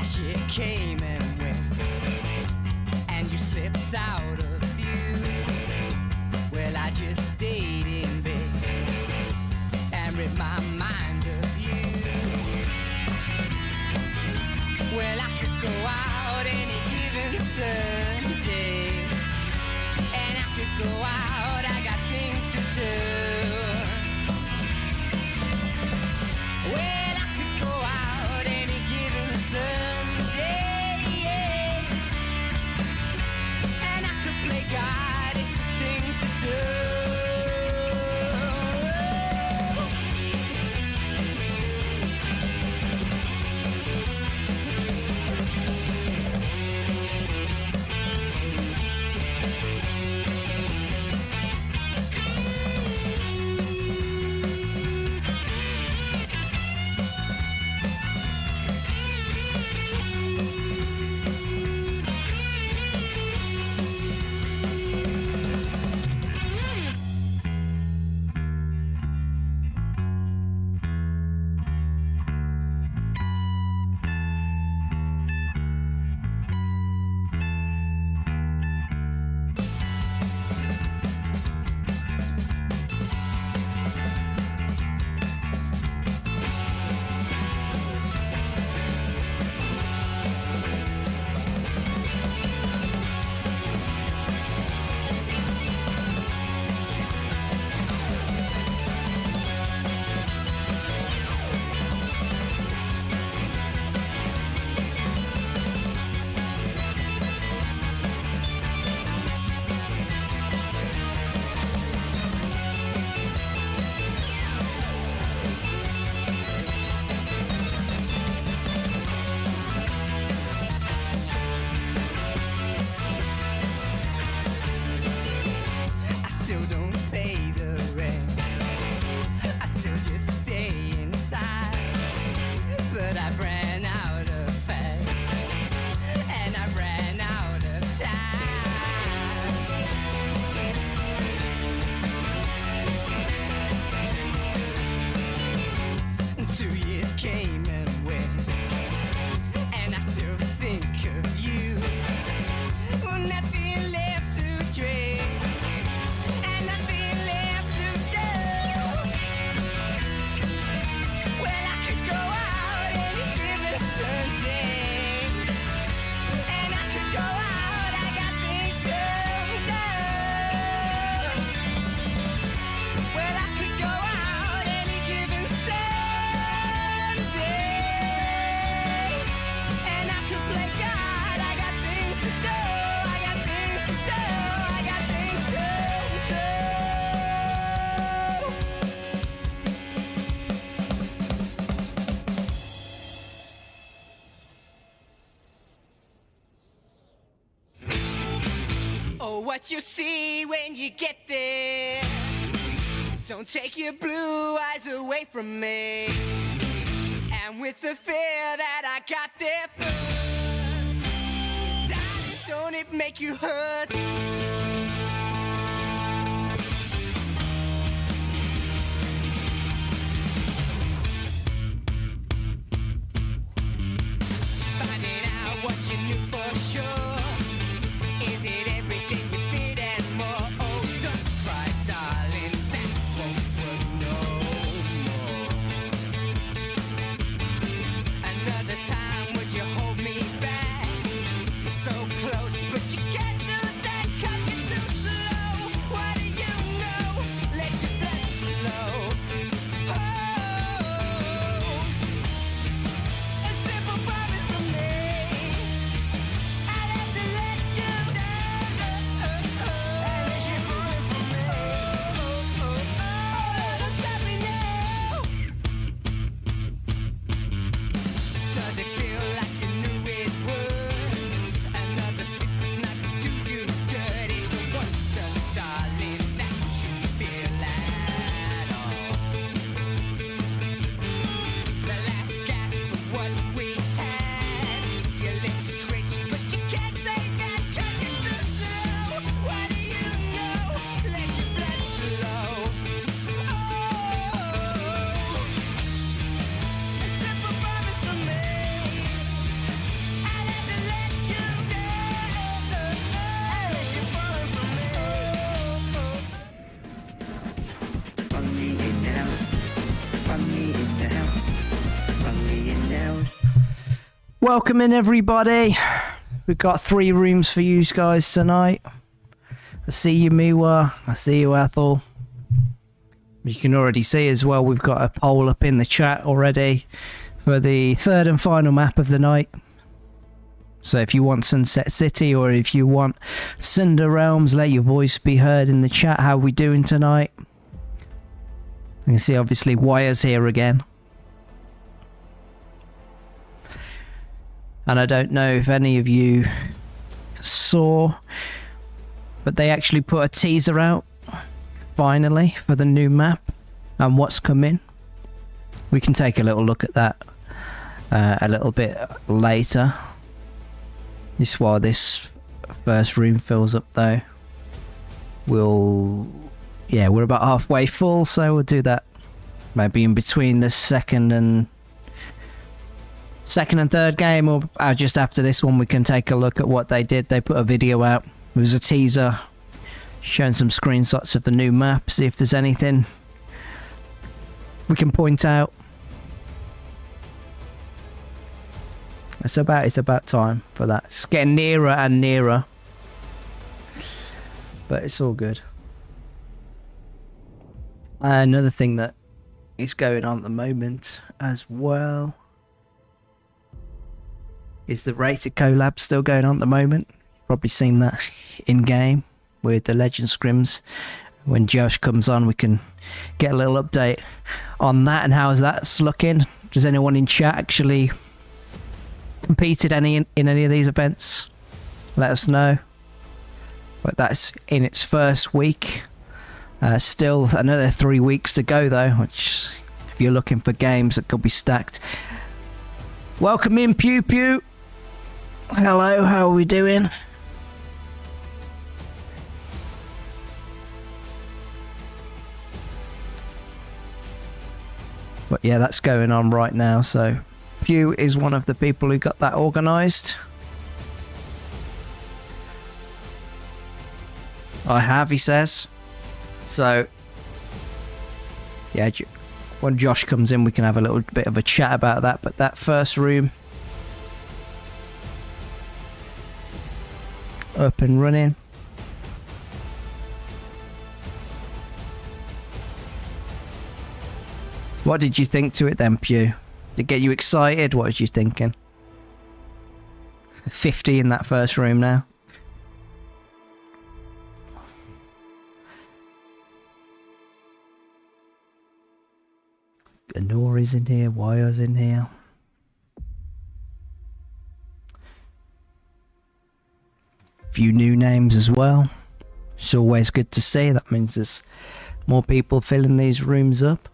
That shit came and went, and you slipped out of view. Well, I just stayed in bed and ripped my mind of you. Well, I could go out any given Sunday, and I could go out, I got things to do. Well, I could go out any given Sunday, yeah. And I could play God, it's the thing to do. What you see when you get there, don't take your blue eyes away from me. And with the fear that I got there first, darling, don't it make you hurt? Finding out what you knew for sure. Is it everything you feared and more? Oh, don't cry, darling, that won't work no more. Another time, would you hold me back? You're so close, but you can't do that. Welcome in, everybody. We've got 3 rooms for you guys tonight. I see you, Miwa. I see you, Ethel. You can already see as well, we've got a poll up in the chat already for the 3rd and final map of the night. So if you want Sunset City or if you want Cinder Realms, let your voice be heard in the chat. How are we doing tonight? You can see obviously Wire's here again. And I don't know if any of you saw, but they actually put a teaser out finally for the new map and what's coming. We can take a little look at that a little bit later. Just while this first room fills up though. We're about halfway full, so we'll do that maybe in between the second and third game, or just after this one we can take a look at what they did. They put a video out. It was a teaser showing some screenshots of the new map, see if there's anything we can point out. It's about time for that. It's getting nearer and nearer, but it's all good. Another thing that is going on at the moment as well is the Rated collab still going on at the moment. Probably seen that in game with the Legend Scrims. When Josh comes on, we can get a little update on that and how that's looking. Does anyone in chat actually competed in any of these events? Let us know. But that's in its first week. Still another 3 weeks to go though, which if you're looking for games that could be stacked. Welcome in, Pew Pew. Hello, how are we doing? But yeah, that's going on right now, so Pew is one of the people who got that organised. I have, he says. So, yeah, when Josh comes in, we can have a little bit of a chat about that. But that first room up and running. What did you think to it then, Pew? Did it get you excited? What was you thinking? 50 in that first room now. Nori's in here, Wire's in here. Few new names as well. It's always good to see. That means there's more people filling these rooms up.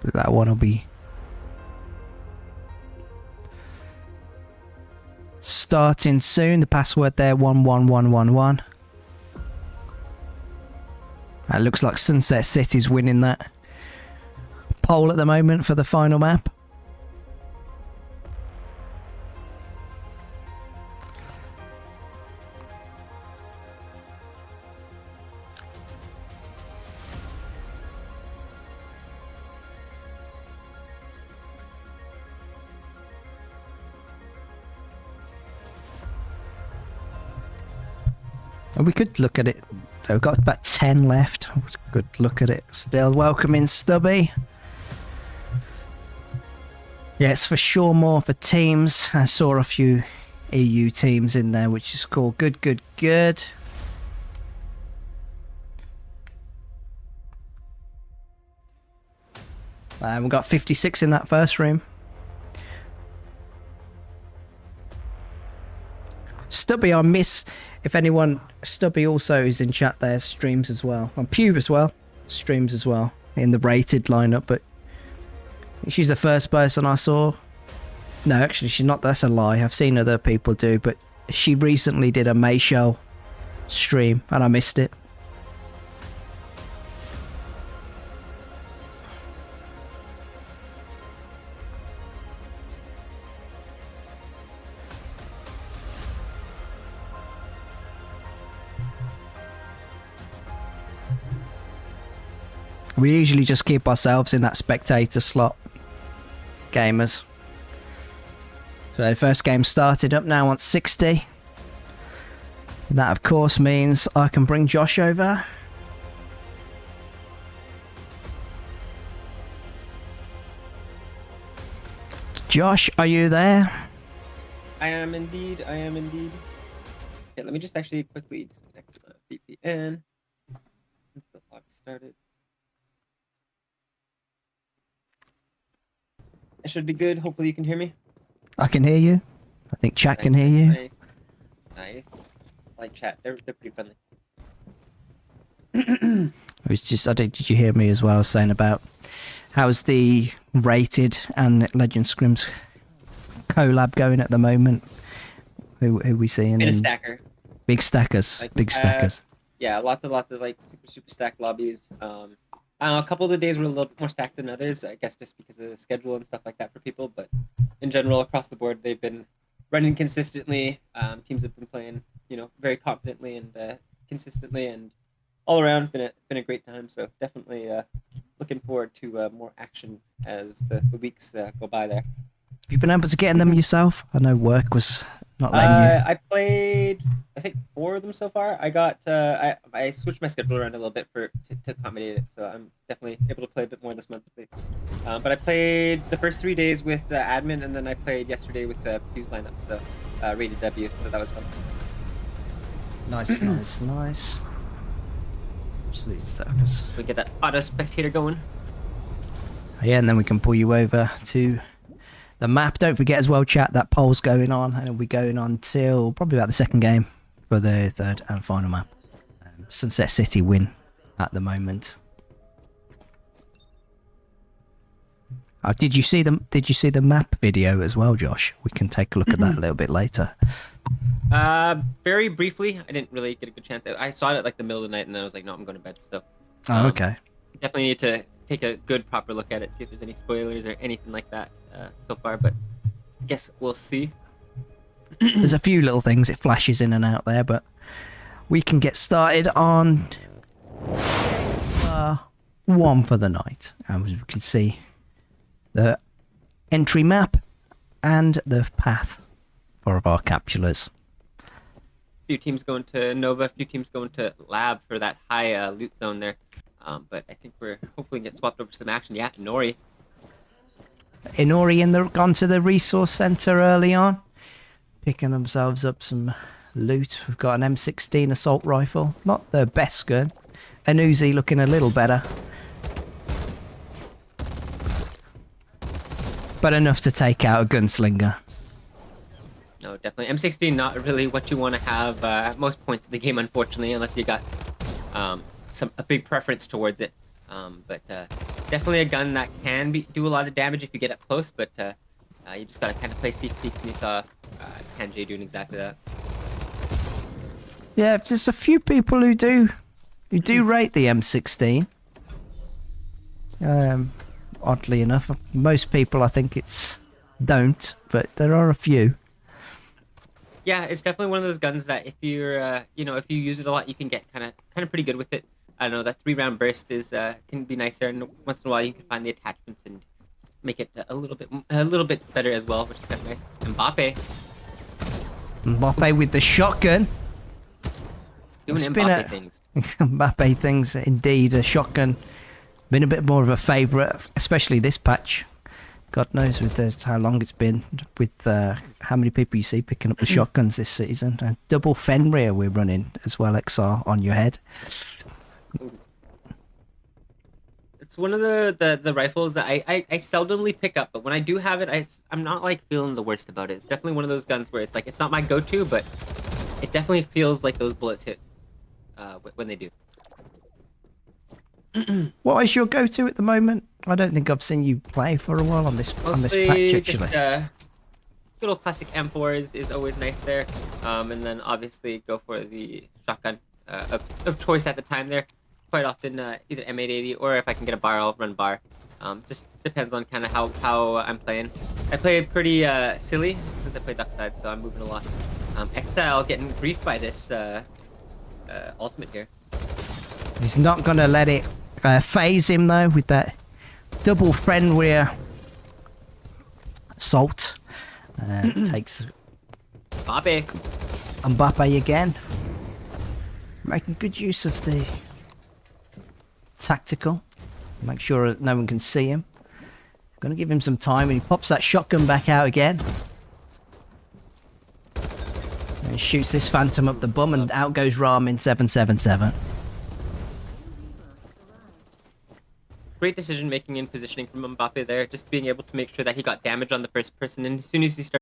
But that one will be starting soon. The password there, 11111. It looks like Sunset City's winning that poll at the moment for the final map. And we could look at it. We've got about 10 left. Good look at it still. Welcome in, Stubby. Yeah, it's for sure more for teams. I saw a few EU teams in there, which is cool. Good, good, good. And we've got 56 in that first room. Stubby, I miss... If anyone... Stubby also is in chat there, streams as well. And Pew as well. Streams as well. In the rated lineup, but... She's the first person I saw. No, actually, she's not. That's a lie. I've seen other people do, but she recently did a Mayshell stream, and I missed it. We usually just keep ourselves in that spectator slot, gamers. So the first game started up now on 60. That of course means I can bring Josh over. Josh, are you there? I am indeed. I am indeed. Okay, let me just actually quickly disconnect the VPN. The log started. I should be good. Hopefully you can hear me. I can hear you. I think chat can hear you. Nice. Nice. I like chat. They're pretty friendly. It was just, did you hear me as well saying about how's the rated and Legend Scrims collab going at the moment? Who we seeing? In a stacker. Big stackers. Like, big stackers. Yeah, lots of like super stacked lobbies. A couple of the days were a little bit more stacked than others, I guess just because of the schedule and stuff like that for people. But in general, across the board, they've been running consistently. Teams have been playing, very confidently and consistently, and all around been a great time. So definitely looking forward to more action as the weeks go by there. Have you been able to get in them yourself? I know work was not letting you. I played, I think 4 of them so far. I got I switched my schedule around a little bit to accommodate it, so I'm definitely able to play a bit more this month at least. But I played the first 3 days with admin, and then I played yesterday with Q's lineup, so rated W, so that was fun. Nice. Absolute stackers. We get that auto spectator going. Yeah, and then we can pull you over to the map. Don't forget as well, chat, that poll's going on, and it'll be going on till probably about the second game for the third and final map. Sunset City win at the moment. Did you see the map video as well, Josh? We can take a look at that a little bit later. Very briefly. I didn't really get a good chance. I saw it at like the middle of the night, and then I was like, no, I'm going to bed. So. Okay. Definitely need to take a good proper look at it, see if there's any spoilers or anything like that so far, but I guess we'll see. There's a few little things, it flashes in and out there, but we can get started on 1 for the night. And as we can see, the entry map and the path for our capsulars. A few teams going to Nova, a few teams going to Lab for that high loot zone there. But I think we're hopefully get swapped over to some action. Yeah, Inori. Gone to the resource center early on, picking themselves up some loot. We've got an M16 assault rifle, not the best gun. An Uzi looking a little better, but enough to take out a gunslinger. No, definitely M16 not really what you want to have at most points of the game, unfortunately, unless you got a big preference towards it. But definitely a gun that can do a lot of damage if you get up close, but you just gotta kind of play sneak peeks, and you saw Kanji doing exactly that. Yeah, there's a few people who do rate the M16. Oddly enough, most people I think don't, but there are a few. Yeah, it's definitely one of those guns that if you're, if you use it a lot, you can get kind of pretty good with it. I don't know, that 3-round burst can be nice there, and once in a while you can find the attachments and make it a little bit better as well, which is kind of nice. Mbappe with the shotgun. Doing Mbappe things. Mbappe things, indeed. A shotgun been a bit more of a favourite, especially this patch. God knows with how long it's been, with how many people you see picking up the shotguns this season. And double Fenrir we're running as well, XR, on your head. It's one of the rifles that I seldomly pick up, but when I do have it, I'm not like feeling the worst about it. It's definitely one of those guns where it's like, it's not my go-to, but it definitely feels like those bullets hit when they do. What is your go-to at the moment? I don't think I've seen you play for a while on this patch, actually. Just, good old classic M4 is always nice there, and then obviously go for the shotgun of choice at the time there. Quite often either M880, or if I can get a bar, I'll run bar. Just depends on kind of how I'm playing. I play pretty silly since I play Duckside, so I'm moving a lot. Exile getting briefed by this ultimate here. He's not going to let it phase him though with that double Fenrir assault. Takes Mbappe. Mbappe again. Making good use of the tactical. Make sure no one can see him. Gonna give him some time, and he pops that shotgun back out again. And he shoots this phantom up the bum, and out goes Ramen 777. Great decision making and positioning from Mbappe there, just being able to make sure that he got damage on the first person, and as soon as he started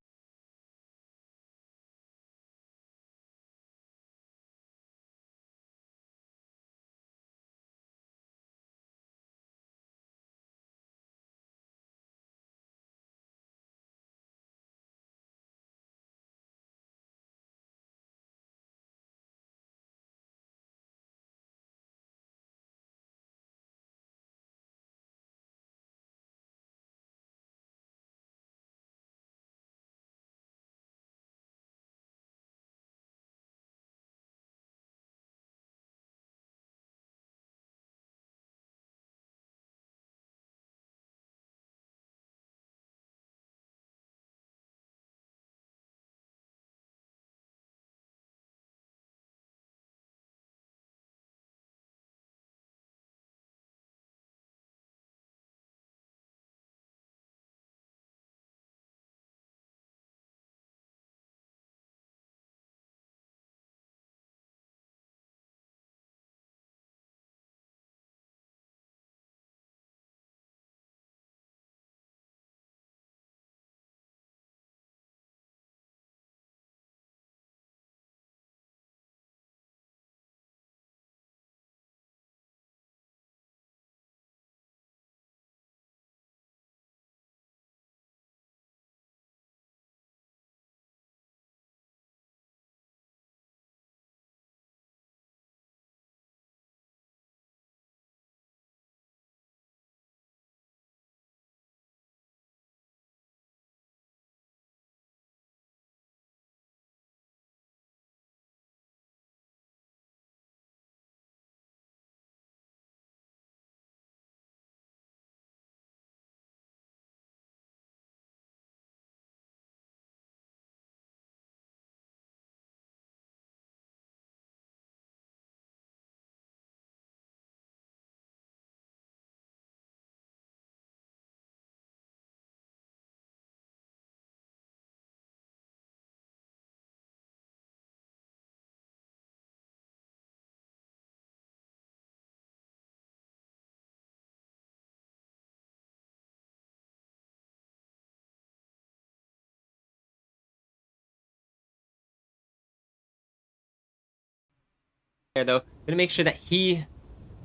there, though, gonna make sure that he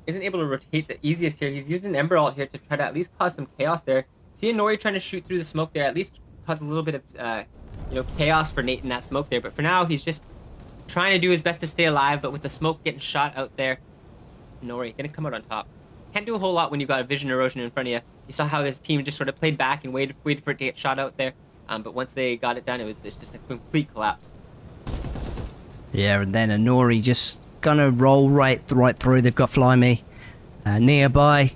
isn't able to rotate the easiest here. He's using Ember Ult here to try to at least cause some chaos there. See Nori trying to shoot through the smoke there, at least cause a little bit of chaos for Nate in that smoke there. But for now, he's just trying to do his best to stay alive. But with the smoke getting shot out there, Nori gonna come out on top. Can't do a whole lot when you've got a vision erosion in front of you. You saw how this team just sort of played back and waited for it to get shot out there. But once they got it done, it's just a complete collapse. Yeah, and then Nori just gonna roll right through. They've got Fly Me nearby.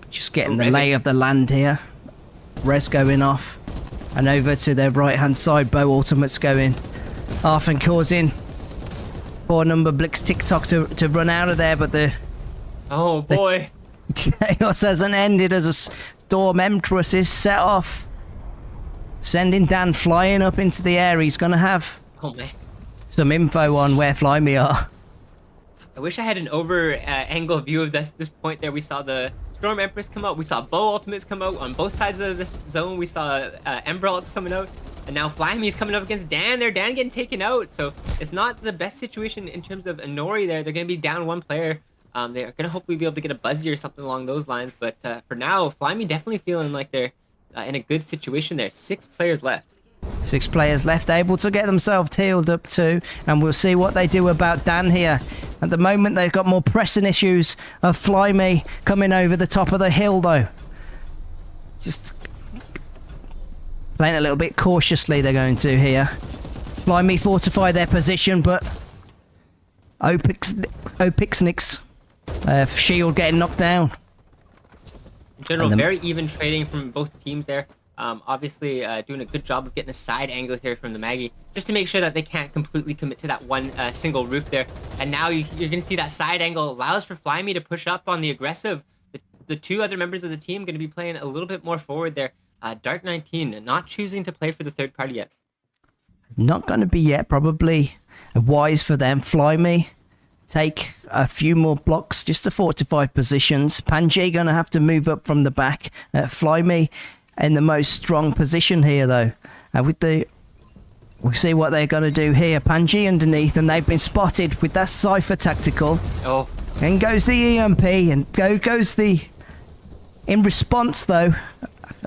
Just getting the lay of the land here. Res going off. And over to their right-hand side, Bow Ultimate's going off and causing poor number Blix TikTok to run out of there, but the... Oh boy. Chaos hasn't ended as a Storm Empress is set off. Sending Dan flying up into the air. He's gonna have some info on where Fly Me are. I wish I had an angle view of this point there. We saw the Storm Empress come out. We saw Bow Ultimates come out. On both sides of this zone, we saw Ember Ults coming out. And now Fly Me is coming up against Dan there. Dan getting taken out. So it's not the best situation in terms of Nori there. They're going to be down one player. They're going to hopefully be able to get a Buzzy or something along those lines. But for now, Fly Me definitely feeling like they're in a good situation there. 6 players left. 6 players left, able to get themselves healed up too, and we'll see what they do about Dan here. At the moment, they've got more pressing issues of Fly Me coming over the top of the hill, though. Just playing a little bit cautiously, they're going to here. Fly Me fortify their position, but Opixnix shield getting knocked down. In general, very even trading from both teams there. Obviously, doing a good job of getting a side angle here from the Maggie, just to make sure that they can't completely commit to that one single roof there. And now you're going to see that side angle allows for Flyme to push up on the aggressive. The two other members of the team going to be playing a little bit more forward there. Dark 19 not choosing to play for the third party yet. Not going to be yet. Probably wise for them. Fly take a few more blocks just to fortify positions. Panji going to have to move up from the back. Fly in the most strong position here, though. We'll see what they're going to do here. Panji underneath, and they've been spotted with that Cypher tactical. Oh. In goes the EMP, and goes the... In response, though,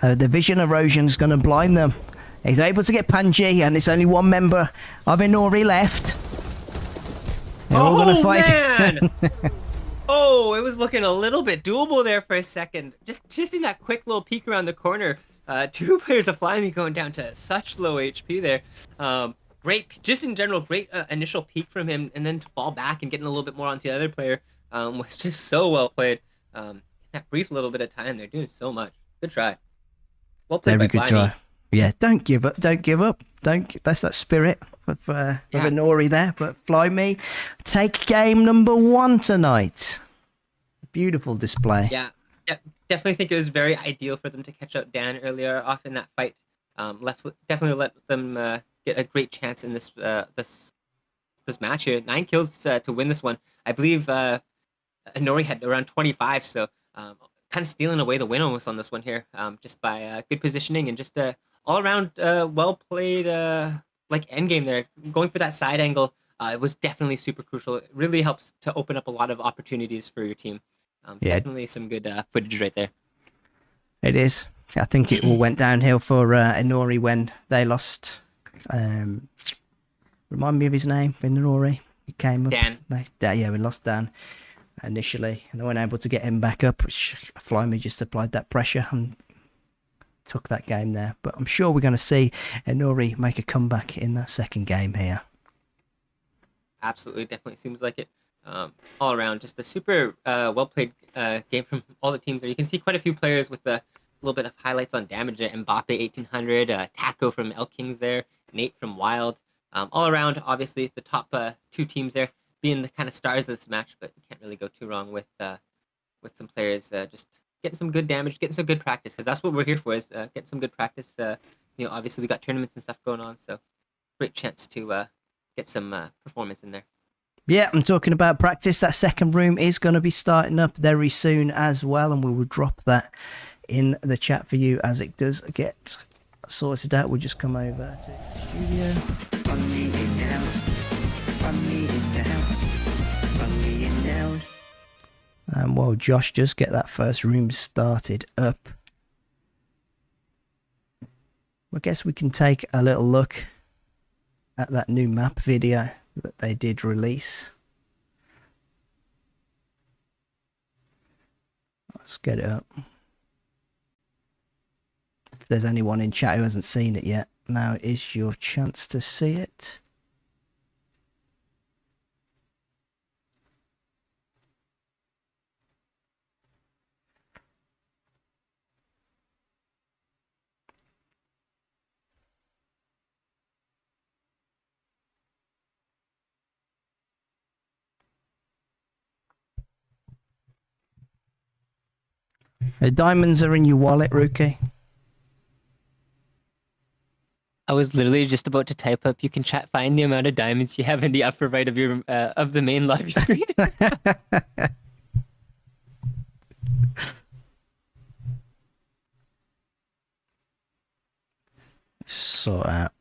the vision erosion is going to blind them. He's able to get Panji, and it's only one member of Inori left. They're all going to fight. Man! Oh, it was looking a little bit doable there for a second. Just in that quick little peek around the corner. Two players of Flyme going down to such low HP there. Great, just in general, great initial peek from him, and then to fall back and getting a little bit more onto the other player was just so well played. That brief little bit of time, they're doing so much. Good try. Well played by Flyme. Try. Yeah, don't give up. Don't give up. That's that spirit of Inori there. But Flyme take game number 1 tonight. Beautiful display. Yeah, definitely think it was very ideal for them to catch up Dan earlier off in that fight. Definitely let them get a great chance in this match here. 9 kills to win this one. I believe Inori had around 25, so kind of stealing away the win almost on this one here, just by good positioning and just all around well played like end game there. Going for that side angle, it was definitely super crucial. It really helps to open up a lot of opportunities for your team. Definitely some good footage right there. It is. I think it all went downhill for Inori when they lost. Remind me of his name, Inori. He came up. Dan. We lost Dan initially, and they weren't able to get him back up, which Flyme just applied that pressure and took that game there. But I'm sure we're going to see Inori make a comeback in that second game here. Absolutely, definitely seems like it. All around, just a super well-played game from all the teams there. You can see quite a few players with a little bit of highlights on damage there. Mbappe 1800, Taco from El Kings there, Nate from Wild. All around, obviously, the top 2 teams there being the kind of stars of this match, but you can't really go too wrong with some players just getting some good damage, getting some good practice, because that's what we're here for, is getting some good practice. Obviously we got tournaments and stuff going on, so great chance to get some performance in there. Yeah, I'm talking about practice. That second room is going to be starting up very soon as well, and we will drop that in the chat for you as it does get sorted out. We'll just come over to the studio. Bungi in the house. Bungi in the house. Bungi in the house. And while Josh just get that first room started up, I guess we can take a little look at that new map video that they did release. Let's get it up. If there's anyone in chat who hasn't seen it yet, now is your chance to see it. The diamonds are in your wallet, Rookie. I was literally just about to type up, you can find the amount of diamonds you have in the upper right of your of the main lobby screen. Sort out.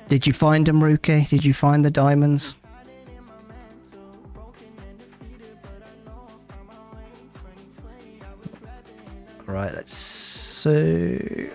Did you find them, Rookie? Did you find the diamonds? Right, let's see.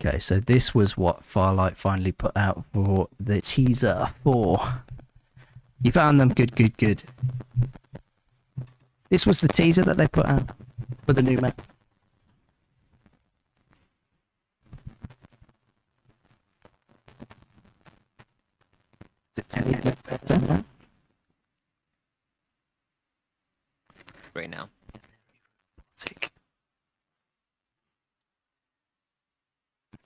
Okay, so this was what Farlight finally put out for the teaser for. You found them? Good, good, good. This was the teaser that they put out for the new map. Right now.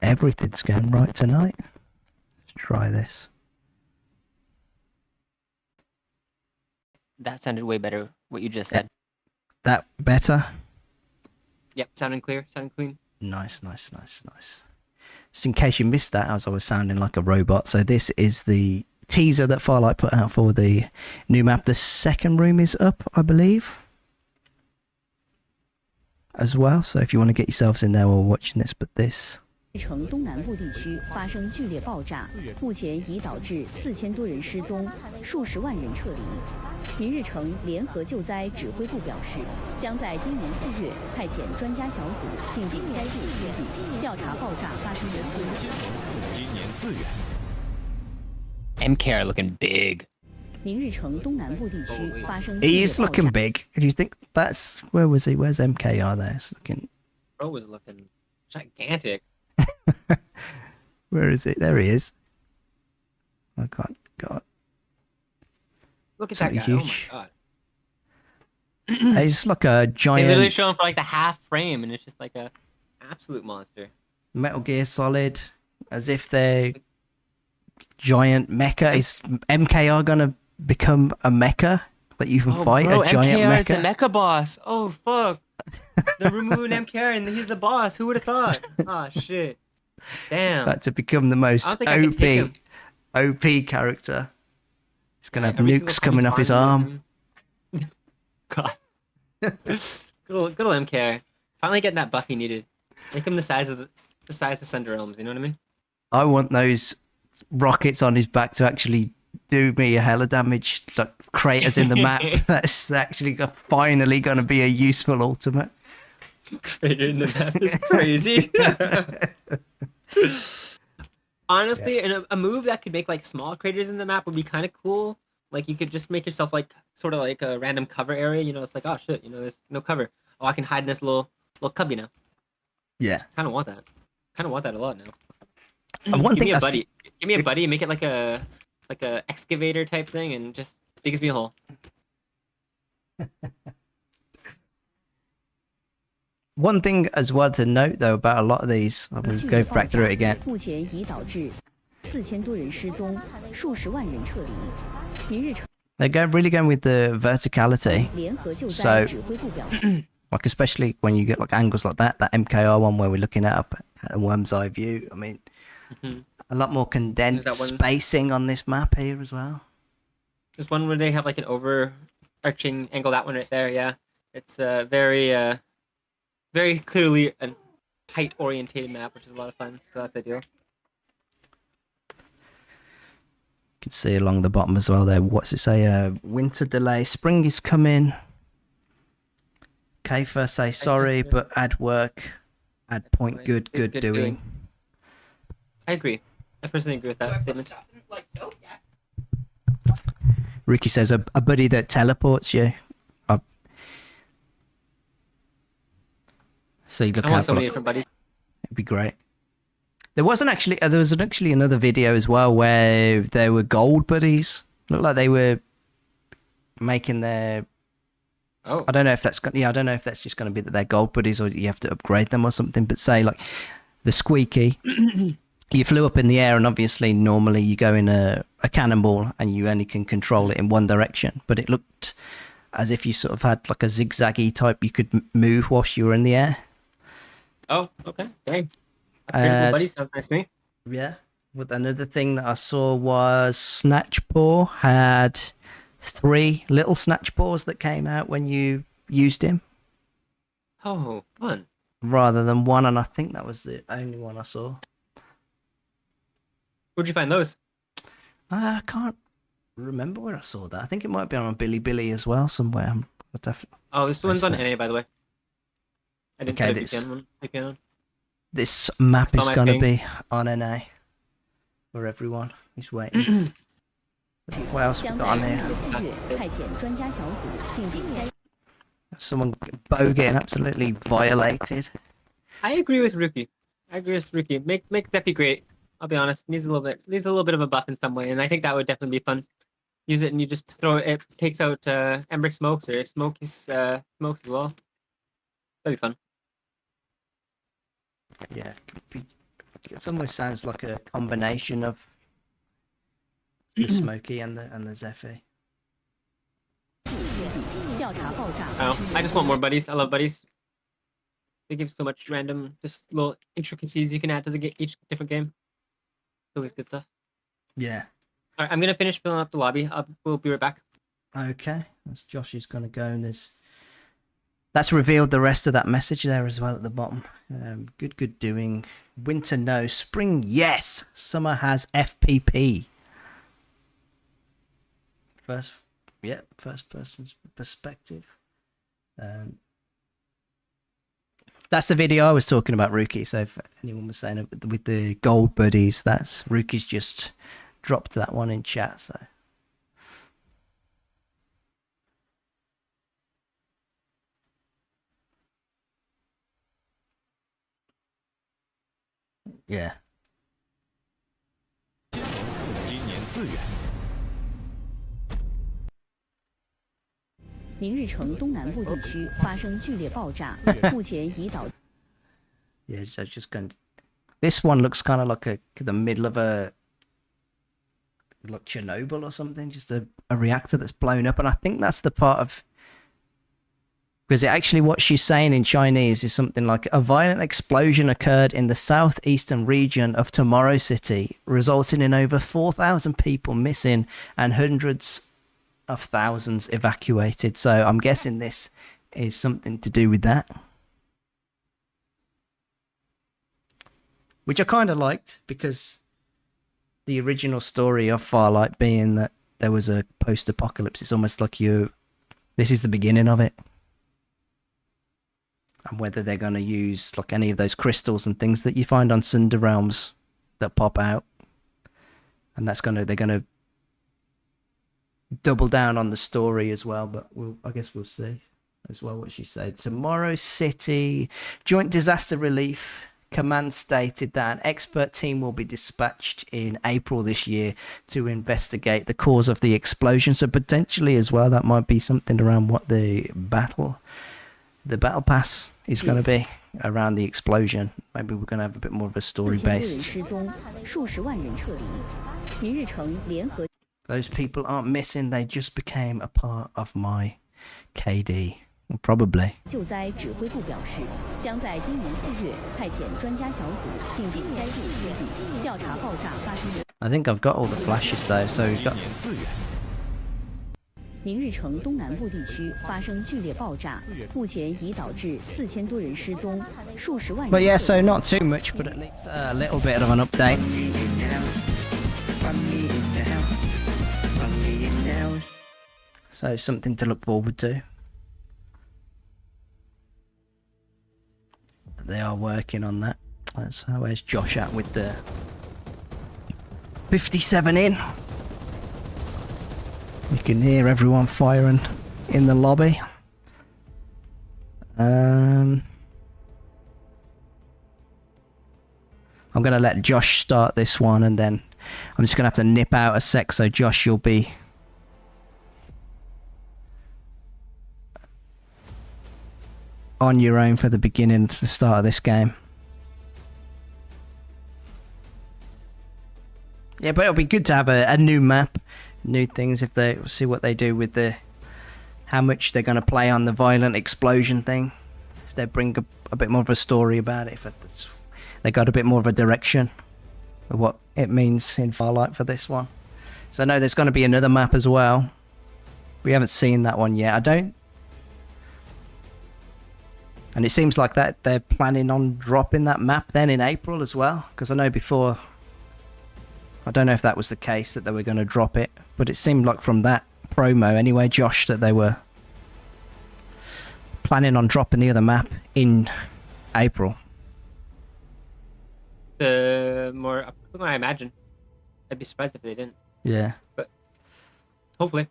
Everything's going right tonight. Let's try this. That sounded way better, what you just said. That better? Yep, sounding clear, sounding clean. Nice, nice, nice, nice. Just in case you missed that, as I was sounding like a robot. So this is the teaser that Farlight put out for the new map. The second room is up, I believe, as well. So if you want to get yourselves in there while watching this, but this. 城东南部地区发生剧烈爆炸，目前已导致4000多人失踪，数十万人撤离。明日城联合救灾指挥部表示，将在今年4月派遣专家小组进行该地区域调查爆炸发生的原因。今年4月 MK are looking big. 明日城东南部地区发生 He is looking big. Do you think that's where was he? Where's MKR there? It's looking. Bro was looking gigantic. Where is it? There he is. I can't. God. Look at Something that guy. huge. Oh my god. He's like a They literally giant show him for like the half frame, and it's just like a Absolute monster. Metal Gear Solid, as if they're giant mecha. Is MKR gonna become a mecha that you can fight? bro, A giant MKR is the mecha? mecha boss. Oh fuck. They're removing MKR and he's the boss. Who would have thought? Oh shit. Damn. About to become the most I don't think I can take him. OP character. He's gonna have Every single nukes time coming he's off his on, arm. God. good old MKR. Finally getting that buff he needed. Make him the size of Sunder Realms. You know what I mean? I want those rockets on his back to actually do me a hell of damage. Like craters in the map. That's actually finally going to be a useful ultimate. Crater in the map is crazy. Honestly, and a move that could make like small craters in the map would be kind of cool. Like you could just make yourself like sort of like a random cover area. You know, it's like, oh shit, you know, there's no cover. Oh, I can hide in this little cubby now. Yeah. Kind of want that. Kind of want that a lot now. And one Give thing me a I buddy. Give me a buddy. Make it like a excavator type thing, and just digs me a hole. One thing as well to note though about a lot of these, I'm going to go back through it again. 目前已导致4000多人失踪，数十万人撤离。明日城 They're really going with the verticality. 联合救 So- 灾指挥部表示， Like especially when you get like angles like that MKR one where we're looking up at a worm's eye view. I mean, a lot more condensed There's that one- spacing on this map here as well. There's one where they have like an overarching angle. That one right there. Yeah, it's very clearly a height orientated map, which is a lot of fun. So that's ideal. You can see along the bottom as well there. What's it say? Winter delay. Spring is coming. Okay, first say sorry, but add work. Add point good doing. I agree. I personally agree with that statement. Ricky says a buddy that teleports you. So you look I want out so for many it. different buddies. It'd be great. There was actually another video as well where there were gold buddies. Looked like they were making their. Oh, I don't know if that's I don't know if that's just going to be that they're gold buddies or you have to upgrade them or something. But say like the squeaky, you flew up in the air and obviously normally you go in a cannonball and you only can control it in one direction. But it looked as if you sort of had like a zigzaggy type. You could move whilst you were in the air. oh, okay, dang. Upgradable buddy sounds nice to me. Yeah. But another thing that I saw was Snatch Paw had 3 little Snatch Paws that came out when you used him Oh, fun. rather than one, and I think that was the only one I saw. Where'd you find those? I can't remember where I saw that. I think it might be on a Billy as well somewhere. Oh, this one's on that. NA, by the way. I didn't Okay, put a this- VPN one. VPN on. this map is on my going to thing. be on NA for everyone who's waiting. What else we 将 got 在 on 今年 here? 的4月派遣专家小组进行该 Someone Bo getting absolutely violated. I agree with Rookie. Make Deppy great. I'll be honest. Needs a little bit of a buff in some way, and I think that would definitely be fun. Use it and you just throw it. It takes out Ember smokes or Smokey's smokes as well. That'd be fun. Yeah, it almost sounds like a combination of the Smoky and the Zephyr. 调查爆炸 I just want more buddies. I love buddies. They give so much random, just little intricacies you can add to each different game. Always good stuff. Yeah. All right, I'm gonna finish filling up the lobby. We'll be right back. Okay, that's Josh is going to go, and that's revealed the rest of that message there as well at the bottom. Good doing. Winter no, spring yes, summer has FPP. First person's perspective. That's the video I was talking about, Rookie. So if anyone was saying it with the gold buddies, that's Rookie's just dropped that one in chat. So. Yeah. 今年4月，明日城东南部地区发生剧烈爆炸，目前已导 Yeah, so just going. This one looks kind of like the middle of like Chernobyl or something, just a reactor that's blown up, and I think that's the part of. Because actually what she's saying in Chinese is something like a violent explosion occurred in the southeastern region of Tomorrow City, resulting in over 4,000 people missing and hundreds of thousands evacuated. So I'm guessing this is something to do with that. Which I kind of liked, because the original story of Farlight being that there was a post-apocalypse, it's almost like this is the beginning of it. And whether they're going to use like any of those crystals and things that you find on Cinder Realms that pop out, and they're going to double down on the story as well. But I guess we'll see as well what she said. Tomorrow City Joint Disaster Relief Command stated that an expert team will be dispatched in April this year to investigate the cause of the explosion. So potentially as well, that might be something around what the battle pass is going to be around the explosion. Maybe we're going to have a bit more of a story 4000多人 based. 失踪，数十万人撤离。明日城联合 Those people aren't missing, they just became a part of my KD. Probably. 救灾指挥部表示，将在今年4月派遣专家小组进行该地区调查爆炸发生的。 I think I've got all the flashes though, so we've 今 got 年4月，明日城东南部地区发生剧烈爆炸，目前已导致4000多人失踪，数十万人。 But yeah, so not too much, but at least a little bit of an update. So something to look forward to. They are working on that. So where's Josh at with the 57 in? You can hear everyone firing in the lobby. I'm going to let Josh start this one, and then I'm just going to have to nip out a sec, so Josh, you'll be on your own for the beginning, for the start of this game. Yeah, but it'll be good to have a new map, new things, if they see what they do with how much they're going to play on the violent explosion thing. If they bring a bit more of a story about it, if they got a bit more of a direction of what it means in Farlight for this one. So I know there's going to be another map as well. We haven't seen that one yet. And it seems like that they're planning on dropping that map then in April as well. Because I know before, I don't know if that was the case, that they were going to drop it. But it seemed like from that promo anyway, Josh, that they were planning on dropping the other map in April. the more upcoming, I imagine. I'd be surprised if they didn't. Yeah. Hopefully.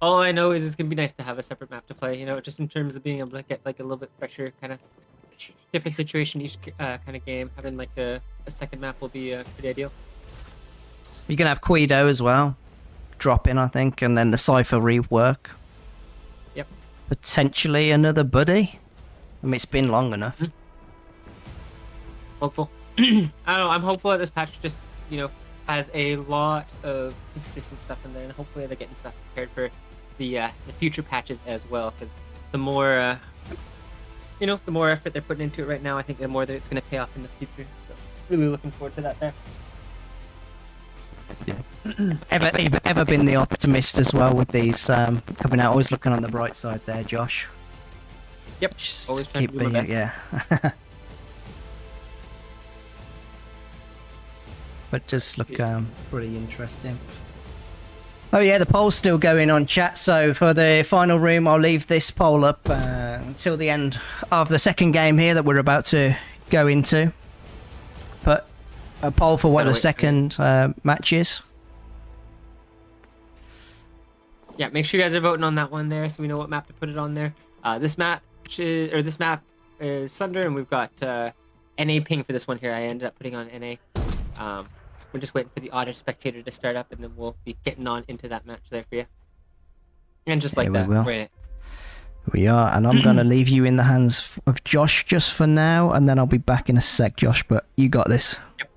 All I know is it's gonna be nice to have a separate map to play. You know, just in terms of being able to get like a little bit fresher kind of different situation each kind of game. Having like a second map will be pretty ideal. You're going to have Guido as well. Drop in, I think, and then the Cypher rework. Yep. Potentially another buddy. I mean, it's been long enough. Hopeful. I don't know. I'm hopeful that this patch just, you know, has a lot of consistent stuff in there, and hopefully they're getting stuff prepared for the future patches as well. Because the more, you know, the more effort they're putting into it right now, I think the more that it's going to pay off in the future. So really looking forward to that there. Ever been the optimist as well with these coming out? Always looking on the bright side there, Josh. Yep. Just Always trying to do my best. Yeah. But just look pretty interesting. Oh yeah, the poll's still going on, chat. So for the final room, I'll leave this poll up until the end of the second game here that we're about to go into. But a poll for what the second match is. Yeah, make sure you guys are voting on that one there, so we know what map to put it on there. This map is Sunder, and we've got NA ping for this one here. I ended up putting on NA. We're just waiting for the auto spectator to start up, and then we'll be getting on into that match there for you. And just like that, we're in it. We are, and I'm going to leave you in the hands of Josh just for now, and then I'll be back in a sec, Josh, but you got this. Yep.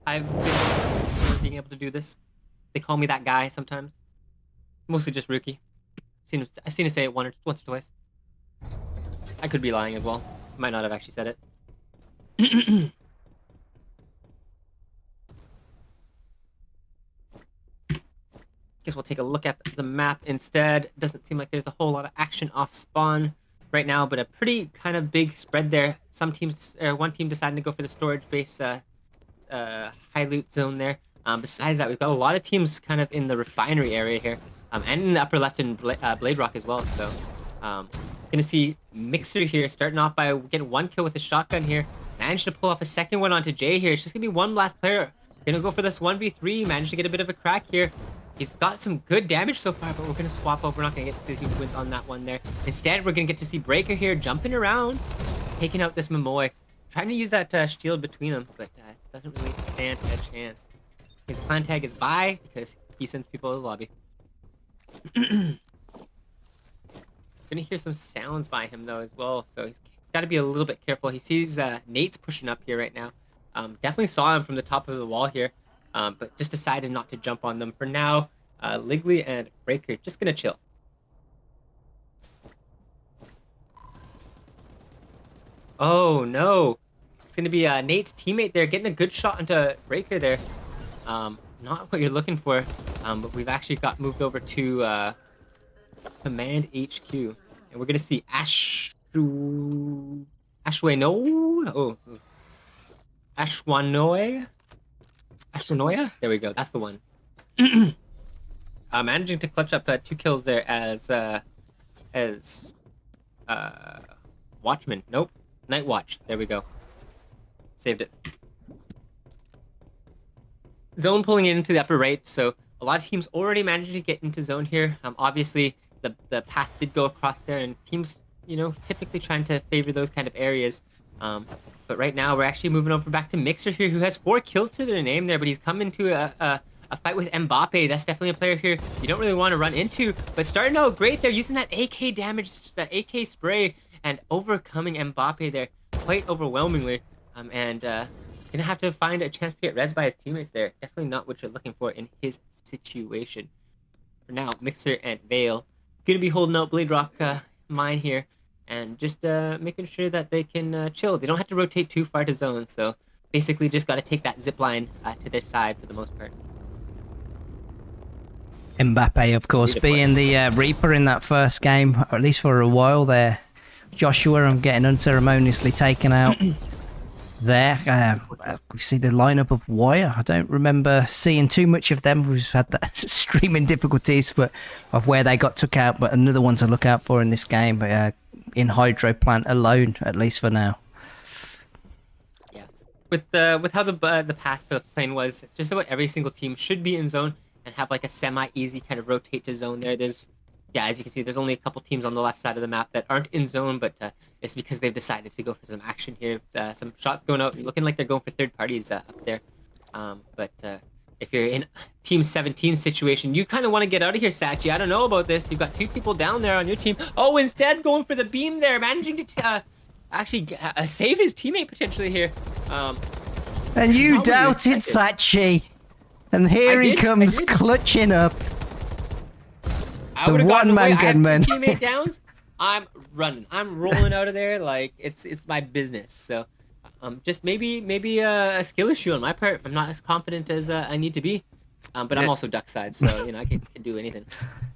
I've been for being able to do this. They call me that guy sometimes. Mostly just Rookie. I've seen him say it once or twice. I could be lying as well. Might not have actually said it. Guess we'll take a look at the map instead. Doesn't seem like there's a whole lot of action off spawn right now, but a pretty kind of big spread there. Some teams, or one team deciding to go for the storage base high loot zone there. Besides that, we've got a lot of teams kind of in the refinery area here, and in the upper left in Blade Rock as well. So, gonna see Mixer here starting off by getting one kill with a shotgun here. Managed to pull off a second one onto Jay here. It's just gonna be one last player. Gonna go for this 1v3. Managed to get a bit of a crack here. He's got some good damage so far, but we're going to swap over. We're not going to get to see who wins on that one there. Instead, we're going to get to see Breaker here jumping around, taking out this Momoy. Trying to use that shield between them, but doesn't really stand a chance. His clan tag is bye because he sends people to the lobby. Gonna hear some sounds by him though as well, so he's got to be a little bit careful. He sees Nate's pushing up here right now. Definitely saw him from the top of the wall here. But just decided not to jump on them for now. Ligley and Breaker just gonna chill. Oh no! It's gonna be Nate's teammate there getting a good shot into Breaker there. Not what you're looking for, but we've actually got moved over to Command HQ, and we're gonna see Ashwanoy. Ashwanoya? There we go. That's the one. Managing to clutch up 2 kills there as Watchman. Nope. Night Watch. There we go. Saved it. Zone pulling into the upper right, so a lot of teams already managed to get into zone here. Obviously, the path did go across there, and teams, you know, typically trying to favor those kind of areas. But right now, we're actually moving over back to Mixer here, who has 4 kills to their name there, but he's come into a fight with Mbappe. That's definitely a player here you don't really want to run into, but starting out great there, using that AK damage, that AK spray, and overcoming Mbappe there quite overwhelmingly. And gonna have to find a chance to get res by his teammates there. Definitely not what you're looking for in his situation. For now, Mixer and Vale gonna be holding out Blade Rock mine here, and just making sure that they can chill. They don't have to rotate too far to zone, so basically just got to take that zip line to their side for the most part. Mbappe, of course, being the Reaper in that first game, or at least for a while there. Joshua, I'm getting unceremoniously taken out there. We see the lineup of Wire. I don't remember seeing too much of them. We've had that streaming difficulties of where they got took out, but another one to look out for in this game. In Hydro Plant alone, at least for now. with how the path to the plane was, just about every single team should be in zone and have like a semi-easy kind of rotate to zone there. There's, yeah, as you can see, there's only a couple teams on the left side of the map that aren't in zone, but it's because they've decided to go for some action here. Some shots going out, looking like they're going for third parties up there. But if you're in Team 17 situation, you kind of want to get out of here, Sachi. I don't know about this. You've got 2 people down there on your team. Oh, instead going for the beam there, managing to actually save his teammate potentially here. And you doubted Sachi. And here he comes clutching up. The one-man gunman. Teammate downs. I'm running. I'm rolling out of there like it's my business. So just maybe a skill issue on my part. I'm not as confident as I need to be. But I'm also duck side, so you know I can do anything.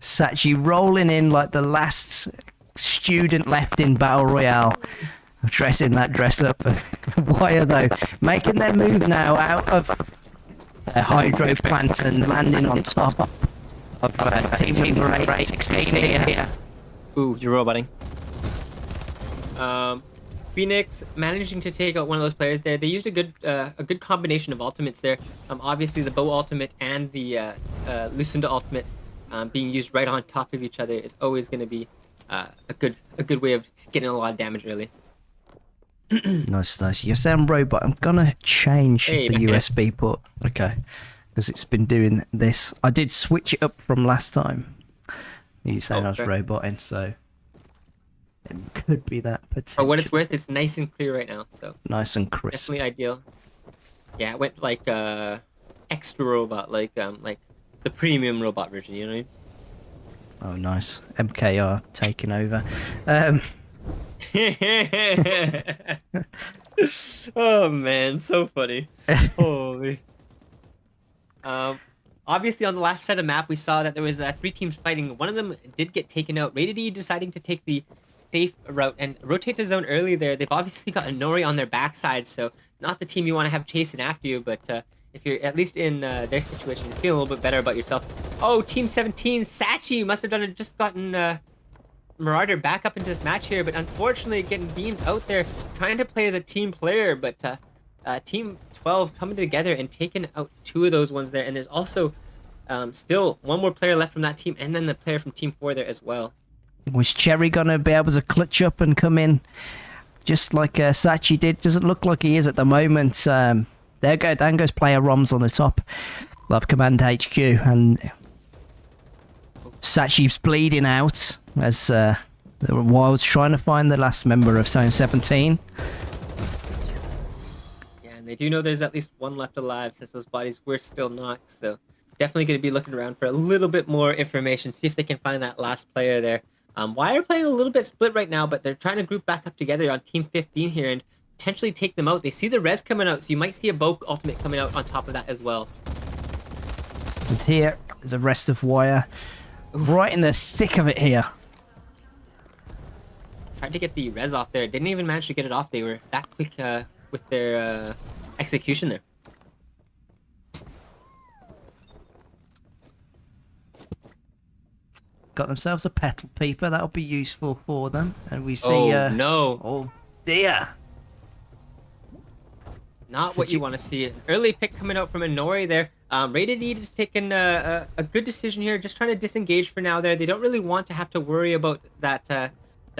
Sachi rolling in like the last student left in Battle Royale. Dressing that dress up. Wire though, making their move now out of a hydro plant and landing on top of Team Ray 16 here. Ooh, you're roboting. Phoenix managing to take out one of those players there. They used a good combination of ultimates there. Obviously the bow ultimate and the Lucinda ultimate being used right on top of each other is always going to be a good way of getting a lot of damage early. Nice. You sound robot. I'm gonna change the USB port. Okay, because it's been doing this. I did switch it up from last time. You saying I was roboting, so it could be that potential. For what it's worth, it's nice and clear right now. So nice and crisp. Definitely ideal. Yeah, it went like extra robot, like the premium robot version. You know what I mean? Oh, nice. MKR taking over. Oh man, so funny. Holy. Obviously on the left side of the map we saw that there was 3 teams fighting. One of them did get taken out. Rated E deciding to take the safe route and rotate to zone early there. They've obviously got Nori on their backside, so not the team you want to have chasing after you, but if you're at least in their situation, you feel a little bit better about yourself. Oh, Team 17, Sachi must have just gotten Marauder back up into this match here, but unfortunately getting beamed out there, trying to play as a team player, but Team 12 coming together and taking out 2 of those ones there, and there's also still one more player left from that team, and then the player from Team 4 there as well. Was Cherry gonna be able to clutch up and come in just like Sachi did? Doesn't look like he is at the moment. There goes player Roms on the top of Command HQ, and Sachi's bleeding out as the Wild's trying to find the last member of Zone 17. Yeah, and they do know there's at least one left alive since those bodies were still knocked, so definitely going to be looking around for a little bit more information, see if they can find that last player there. Wire playing a little bit split right now, but they're trying to group back up together on Team 15 here and potentially take them out. They see the res coming out, so you might see a Boke ultimate coming out on top of that as well. And here is the rest of Wire. Right in the thick of it here. Tried to get the res off there. Didn't even manage to get it off. They were that quick with their execution there. Got themselves a petal peeper. That'll be useful for them. And we see... Oh, no. Oh, dear. Not what you want to see. Early pick coming out from Inori there. Rated E is taking a good decision here, just trying to disengage for now there. They don't really want to have to worry about that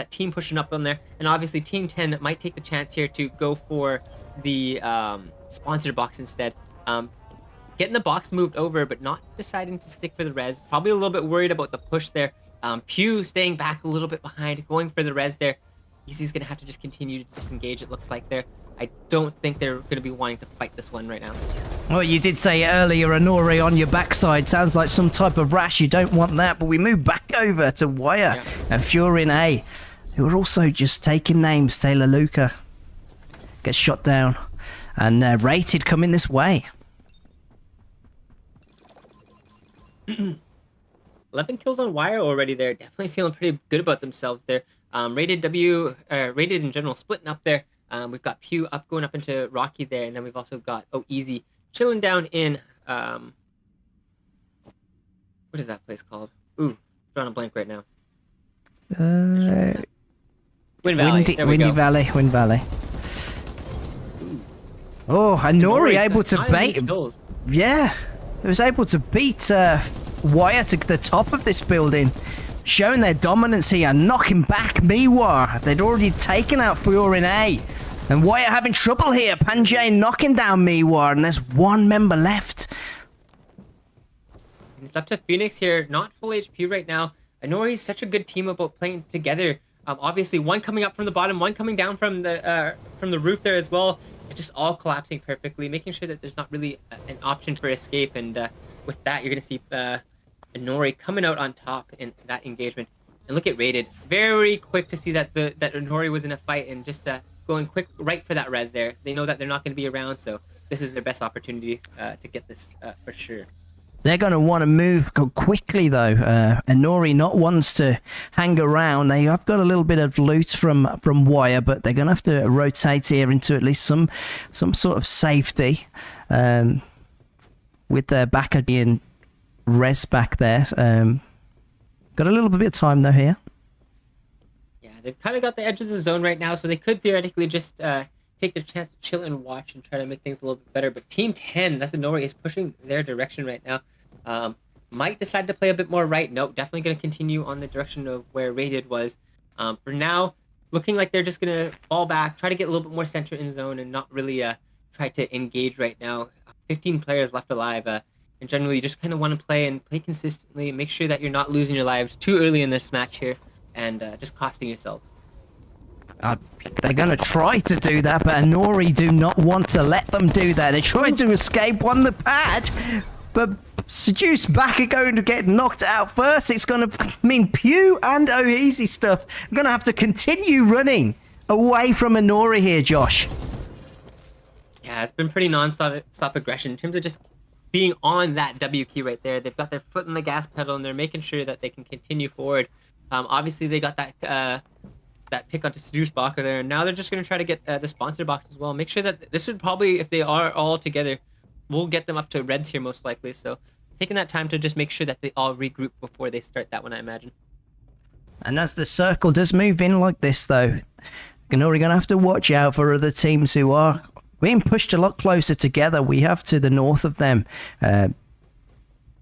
team pushing up on there. And obviously Team 10 might take the chance here to go for the sponsor box instead. Getting the box moved over, but not deciding to stick for the res. Probably a little bit worried about the push there. Pew staying back a little bit behind, going for the res there. Easy's going to have to just continue to disengage, it looks like there. I don't think they're going to be wanting to fight this one right now. Well, you did say earlier, Inori on your backside. Sounds like some type of rash. You don't want that, but we move back over to Wire and Furin A, who are also just taking names. Taylor Luca gets shot down, and Rated coming this way. 11 kills on Wire already there. Definitely feeling pretty good about themselves there. Rated in general splitting up there. We've got Pew going up into Rocky there, and then we've also got Easy chilling down in what is that place called? Ooh, drawing a blank right now. Wind Valley. Wind Valley. Oh, Anori able to not as many bait him. kills. Yeah, he was able to beat Wire to the top of this building, showing their dominance here, knocking back Miwa. They'd already taken out Fior in A. And Wire having trouble here. Panjay knocking down Miwa, and there's one member left. It's up to Phoenix here, not full HP right now. Anori's such a good team about playing together. Obviously, one coming up from the bottom, one coming down from the roof there as well. Just all collapsing perfectly, making sure that there's not really an option for escape. And with that, you're going to see Anori coming out on top in that engagement. And look at Rated. Very quick to see that that Anori was in a fight and just going quick right for that res there. They know that they're not going to be around, so this is their best opportunity to get this for sure. They're going to want to move quickly, though. Anori not wants to hang around. They have got a little bit of loot from Wire, but they're going to have to rotate here into at least some sort of safety. With their backer being res back there. Got a little bit of time, though, here. Yeah, they've kind of got the edge of the zone right now, so they could theoretically just take their chance to chill and watch and try to make things a little bit better. But Team 10, that's Anori, is pushing their direction right now. Might decide to play a bit more right. Nope, definitely going to continue on the direction of where Rated was. For now, looking like they're just going to fall back, try to get a little bit more center in zone and not really try to engage right now. 15 players left alive. And generally, you just kind of want to play consistently. Make sure that you're not losing your lives too early in this match here and just costing yourselves. They're going to try to do that, but Anori do not want to let them do that. They're trying to escape on the pad, but Seduce back are going to get knocked out first. It's going to mean Pew and Oeasy stuff. I'm going to have to continue running away from Anori here, Josh. Yeah, it's been pretty non-stop aggression in terms of just being on that W key right there. They've got their foot on the gas pedal, and they're making sure that they can continue forward. Obviously, they got that pick onto Seduce Bacher there, and now they're just going to try to get the sponsor box as well. Make sure that this would probably, if they are all together, we'll get them up to reds here most likely. So taking that time to just make sure that they all regroup before they start that one, I imagine. And as the circle does move in like this, though, Anori going to have to watch out for other teams who are being pushed a lot closer together. We have to the north of them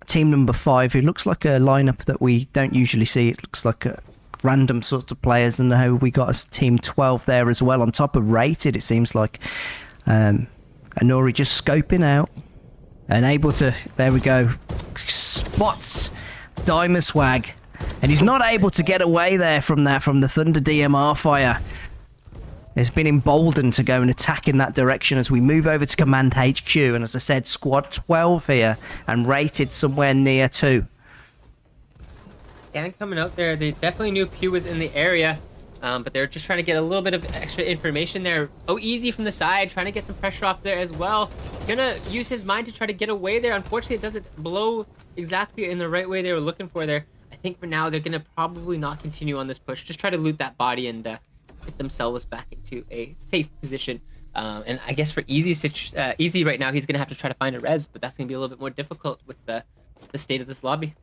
team number 5, who looks like a lineup that we don't usually see. It looks like a random sorts of players, and how we got a team 12 there as well on top of Rated. It seems like Anori just scoping out and able to, there we go, spots Dimer Swag, and he's not able to get away there from the Thunder DMR fire. It's been emboldened to go and attack in that direction as we move over to Command HQ. And as I said, squad 12 here and Rated somewhere near 2. And coming out there, they definitely knew Pew was in the area, but they're just trying to get a little bit of extra information there. Oh, Easy from the side, trying to get some pressure off there as well. Gonna use his mind to try to get away there. Unfortunately, it doesn't blow exactly in the right way they were looking for there. I think for now, they're gonna probably not continue on this push. Just try to loot that body and get themselves back into a safe position. And I guess for Easy right now, he's gonna have to try to find a res, but that's gonna be a little bit more difficult with the state of this lobby.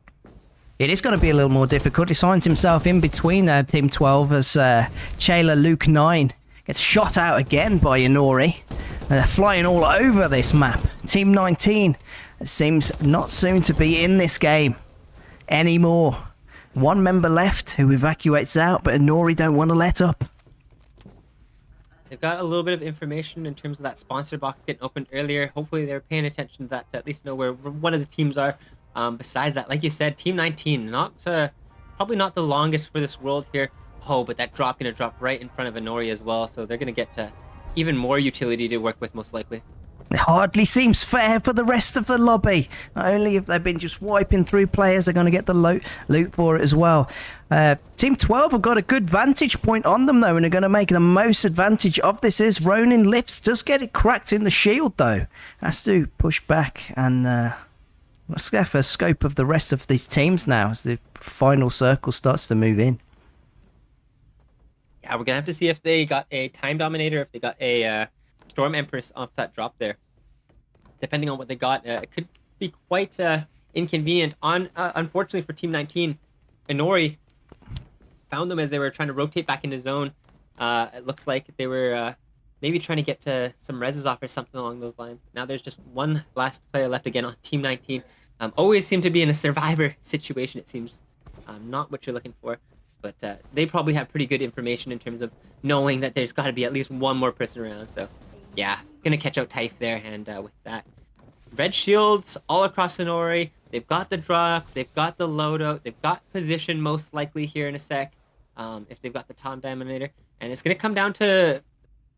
It is going to be a little more difficult. He finds himself in between Team 12 as Chayla Luke 9 gets shot out again by Anori. They're flying all over this map. Team 19 seems not soon to be in this game anymore. One member left who evacuates out, but Anori don't want to let up. They've got a little bit of information in terms of that sponsor box getting opened earlier. Hopefully they're paying attention to that to at least know where one of the teams are. Besides that, like you said, Team 19, probably not the longest for this world here. Oh, but that drop gonna drop right in front of Anori as well, so they're gonna get even more utility to work with most likely. It hardly seems fair for the rest of the lobby. Not only have they been just wiping through players, they're going to get the loot for it as well. Team 12 have got a good vantage point on them, though, and are going to make the most advantage of this. Is Ronin lifts, does get it cracked in the shield, though. Has to push back, and let's get a scope of the rest of these teams now as the final circle starts to move in. Yeah, we're going to have to see if they got a Time Dominator, if they got a Storm Empress off that drop there. Depending on what they got, it could be quite inconvenient. Unfortunately for Team 19, Anori found them as they were trying to rotate back into zone. It looks like they were maybe trying to get to some reses off or something along those lines. Now there's just one last player left again on Team 19. Always seem to be in a survivor situation, it seems. Not what you're looking for, but they probably have pretty good information in terms of knowing that there's got to be at least one more person around. So yeah, gonna catch out Typh there, and with that, red shields all across Inori. They've got the drop, they've got the loadout, they've got position most likely here in a sec, if they've got the Tom Dominator. And it's going to come down to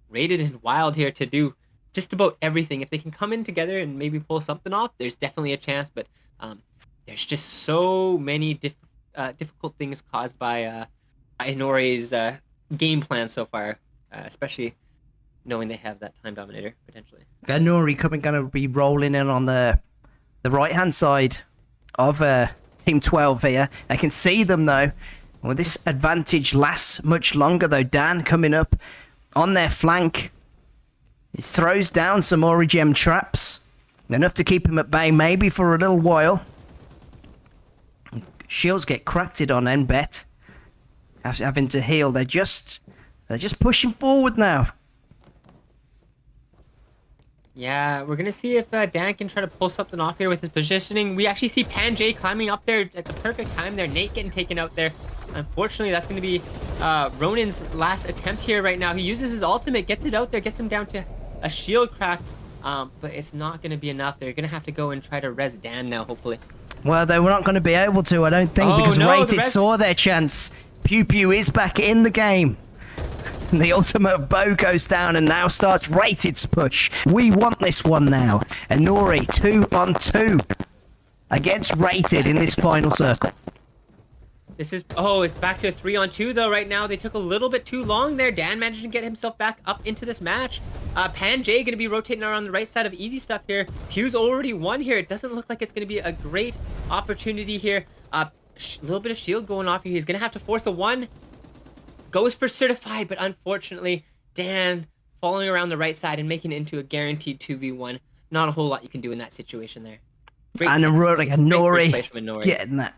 Rated and Wild here to do just about everything. If they can come in together and maybe pull something off, there's definitely a chance. But there's just so many difficult things caused by Inori's game plan so far, especially knowing they have that Time Dominator, potentially. Inori going to be rolling in on the right-hand side of Team 12 here. I can see them, though. Well, this advantage lasts much longer, though. Dan coming up on their flank. He throws down some Origem traps. Enough to keep him at bay, maybe for a little while. Shields get cracked on Nbet. Having to heal. They're just pushing forward now. Yeah, we're going to see if Dan can try to pull something off here with his positioning. We actually see Panjay climbing up there at the perfect time there. Nate getting taken out there. Unfortunately, that's going to be Ronin's last attempt here right now. He uses his ultimate, gets it out there, gets him down to a shield crack. But it's not going to be enough. They're going to have to go and try to res Dan now, hopefully. Well, they were not going to be able to, I don't think, because Rated saw their chance. Pew Pew is back in the game. The ultimate bow goes down and now starts Rated's push. We want this one now. Inori 2-on-2 against Rated in this final circle. This is, it's back to a 3-on-2 though right now. They took a little bit too long there. Dan managed to get himself back up into this match. Panjay going to be rotating around the right side of easy stuff here. Pew's already won here. It doesn't look like it's going to be a great opportunity here. A little bit of shield going off here. He's going to have to force a 1. Goes for certified, but unfortunately, Dan falling around the right side and making it into a guaranteed 2v1. Not a whole lot you can do in that situation there. And Inori getting that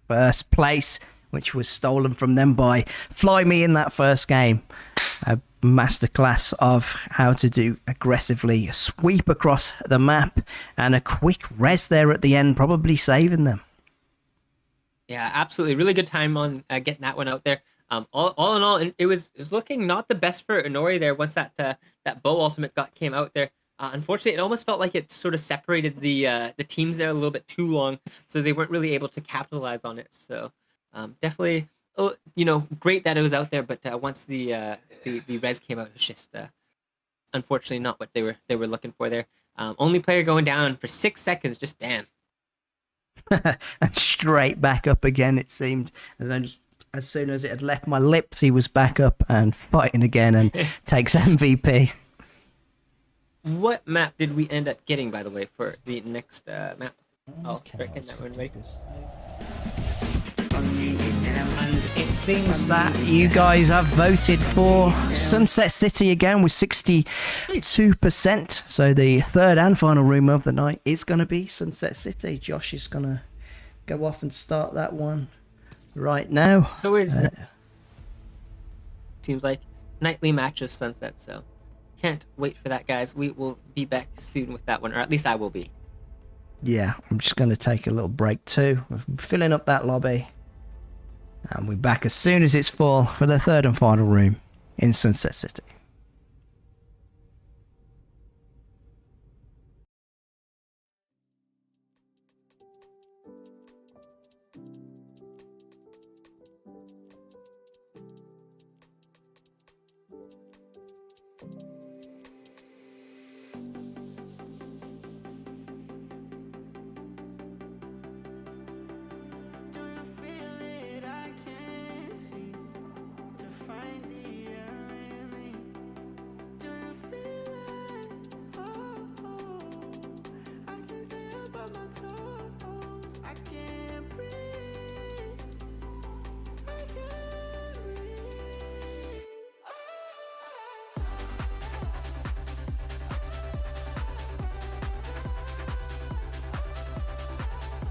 first place, which was stolen from them by Flyme in that first game. A masterclass of how to do aggressively sweep across the map and a quick res there at the end, probably saving them. Yeah, absolutely. Really good time on getting that one out there. All in all, it was looking not the best for Inori there once that bow ultimate came out there. Unfortunately, it almost felt like it sort of separated the teams there a little bit too long, so they weren't really able to capitalize on it. So definitely, great that it was out there, but once the res came out, it was just unfortunately not what they were looking for there. Only player going down for 6 seconds, just Dan. And straight back up again, it seemed, and then as soon as it had left my lips, he was back up and fighting again and takes MVP. What map did we end up getting, by the way, for the next map? I'll start getting that one right. And it seems that you guys have voted for Sunset City again with 62%. So the third and final room of the night is going to be Sunset City. Josh is going to go off and start that one right now. So seems like nightly match of Sunset, so can't wait for that, guys. We will be back soon with that one, or at least I will be. Yeah, I'm just going to take a little break too. We're filling up that lobby. And we're back as soon as it's full for the third and final room in Sunset City.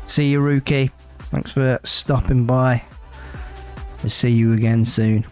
See you, Rookie. Thanks for stopping by. We'll see you again soon.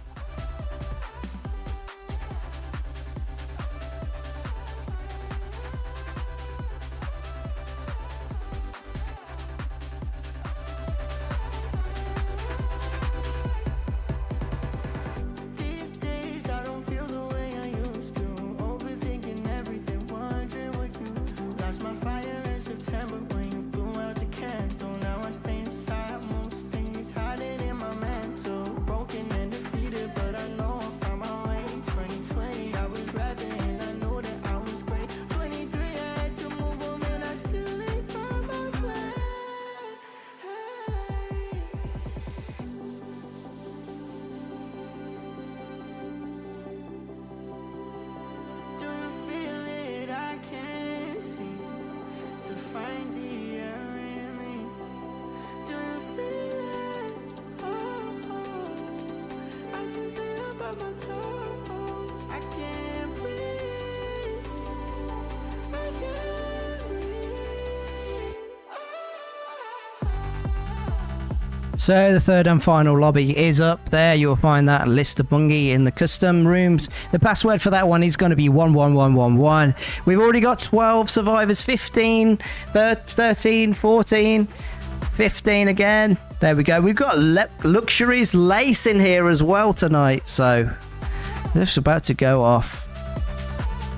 So the third and final lobby is up there. You'll find that ListerBungi in the custom rooms. The password for that one is going to be 11111. We've already got 12 survivors, 15, 13, 14, 15 again. There we go. We've got Luxuries Lace in here as well tonight. So this is about to go off.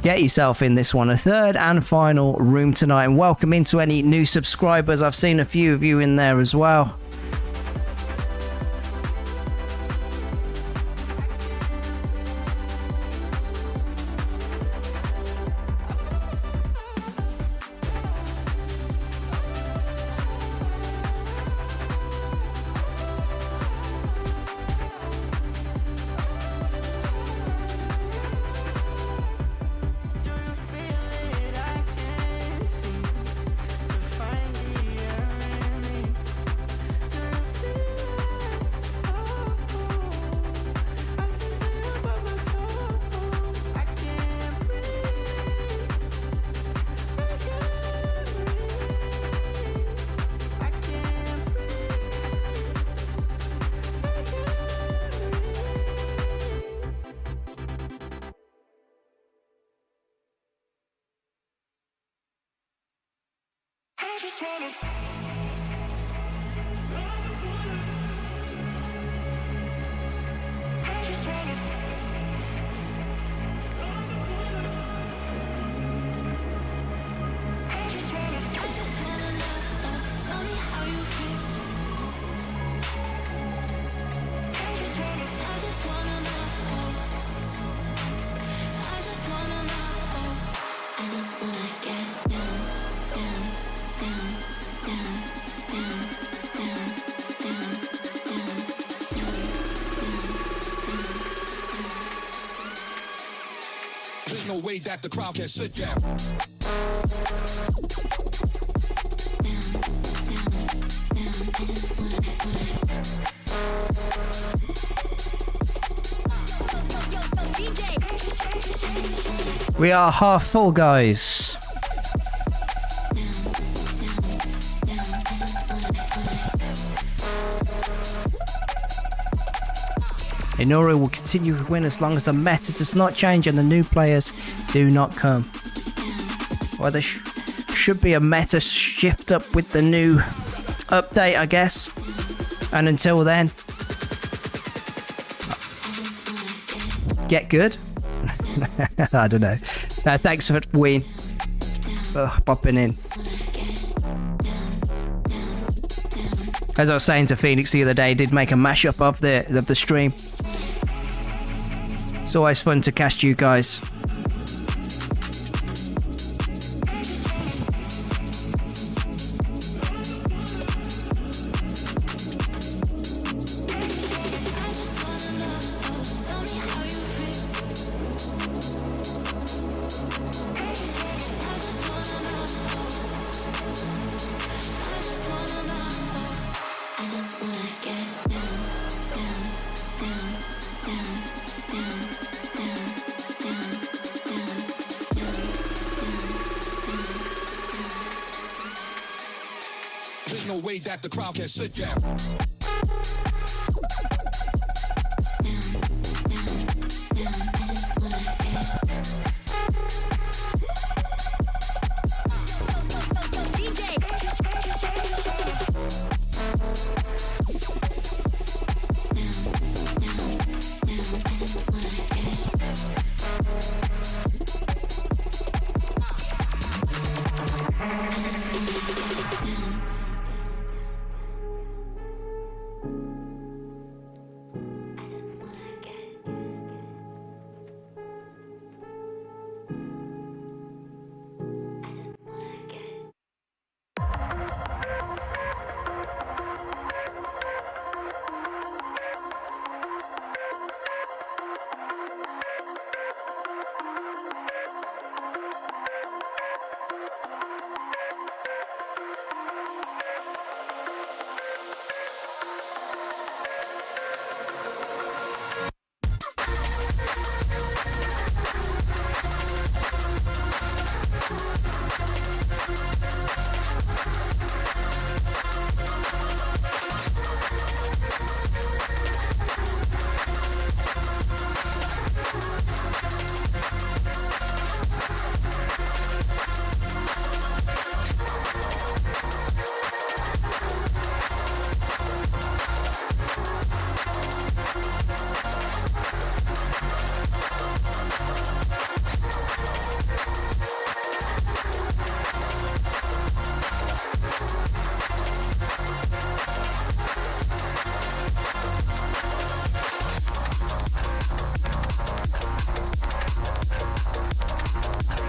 Get yourself in this one, a third and final room tonight. And welcome into any new subscribers. I've seen a few of you in there as well. There's no way that the crowd can sit down. We are half full, guys. Inori will continue to win as long as the meta does not change and the new players do not come. Well, there should be a meta shift up with the new update, I guess. And until then, get good. I don't know. Thanks for Ween popping in. As I was saying to Phoenix the other day, did make a mashup of the stream. It's always fun to cast you guys. There's no way that the crowd can sit down.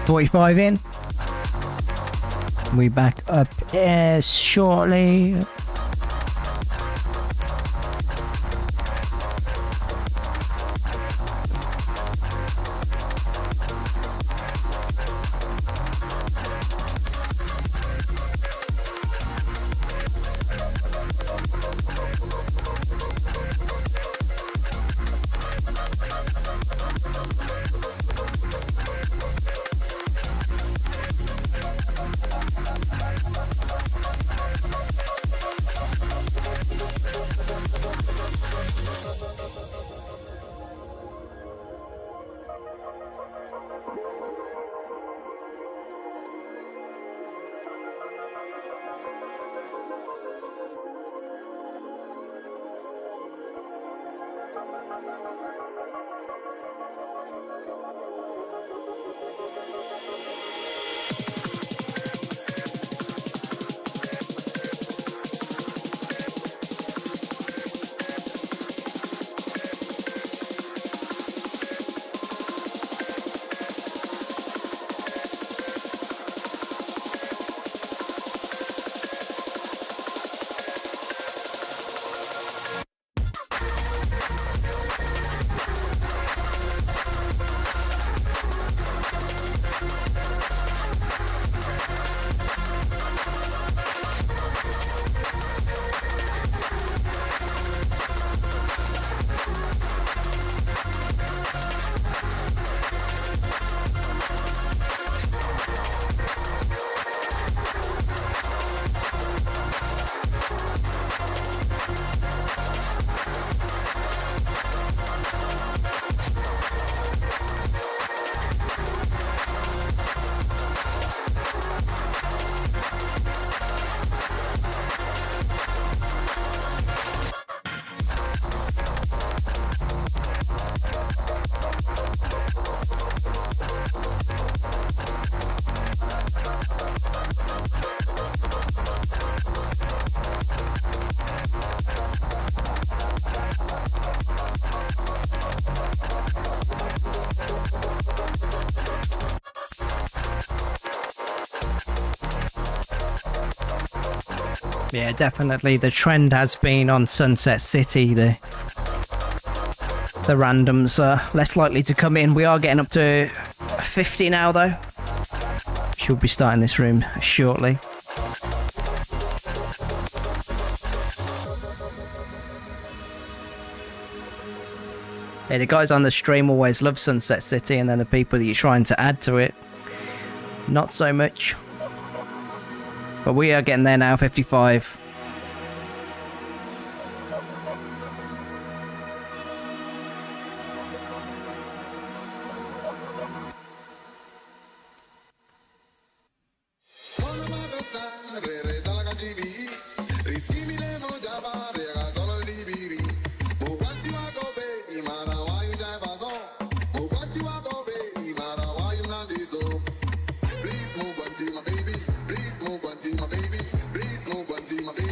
45 in. We back up shortly. Yeah, definitely. The trend has been on Sunset City. The randoms are less likely to come in. We are getting up to 50 now, though. Should be starting this room shortly. Yeah, the guys on the stream always love Sunset City, and then the people that you're trying to add to it, not so much. But we are getting there now, 55. Please move on to my baby.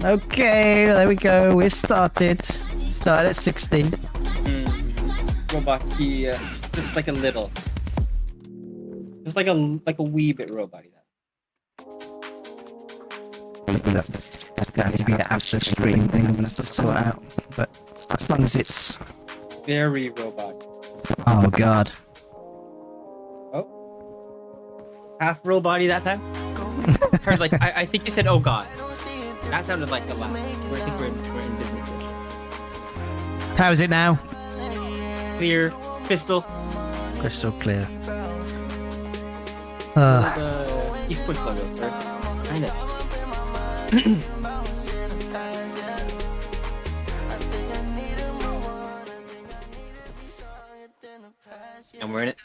Okay, there we go. We're started. Started at 60. Robot key, just like a little. Just like a wee bit robot-y. That's going to be an abstract screen thing I'm going to have to sort out. But as long as it's... Very robot. Oh, God. Oh. Half robot-y that time. Heard like I think you said, "Oh God." That sounded like a laugh. I think we're in business. How is it now? Clear, crystal. Crystal clear. The esports logo, or kind of. And we're in it.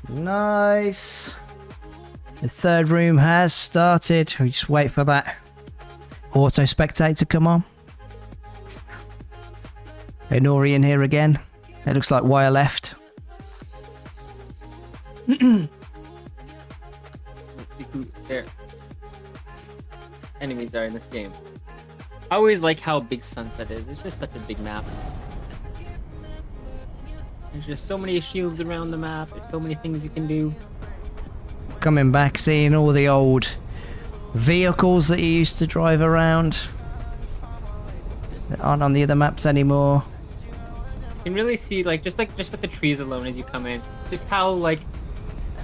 Nice. The third room has started. We just wait for that auto spectate to come on. Inori in here again. It looks like wire left. Let's see who their enemies are in this game. I always like how big Sunset is. It's just such a big map. There's just so many shields around the map. There's so many things you can do. Coming back, seeing all the old vehicles that you used to drive around that aren't on the other maps anymore. You can really see just with the trees alone as you come in, just how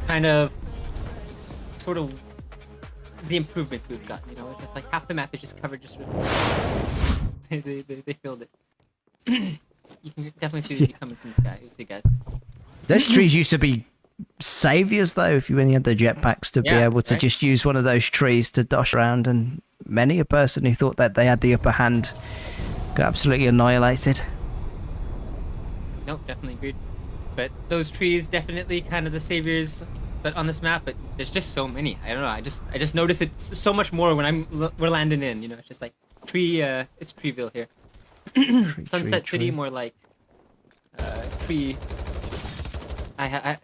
kind of sort of the improvements we've got. You know, it's just like half the map is just covered just with they filled it. You can definitely see as you come in from the sky. You see, guys. Those trees used to be saviors, though. If you only had the jetpacks to be able to just use one of those trees to dash around, and many a person who thought that they had the upper hand got absolutely annihilated. Nope, definitely agreed. But those trees definitely kind of the saviors. But on this map, there's just so many. I don't know. I just notice it so much more when we're landing in. You know, it's just like tree. It's Treeville here. Sunset City, more like tree.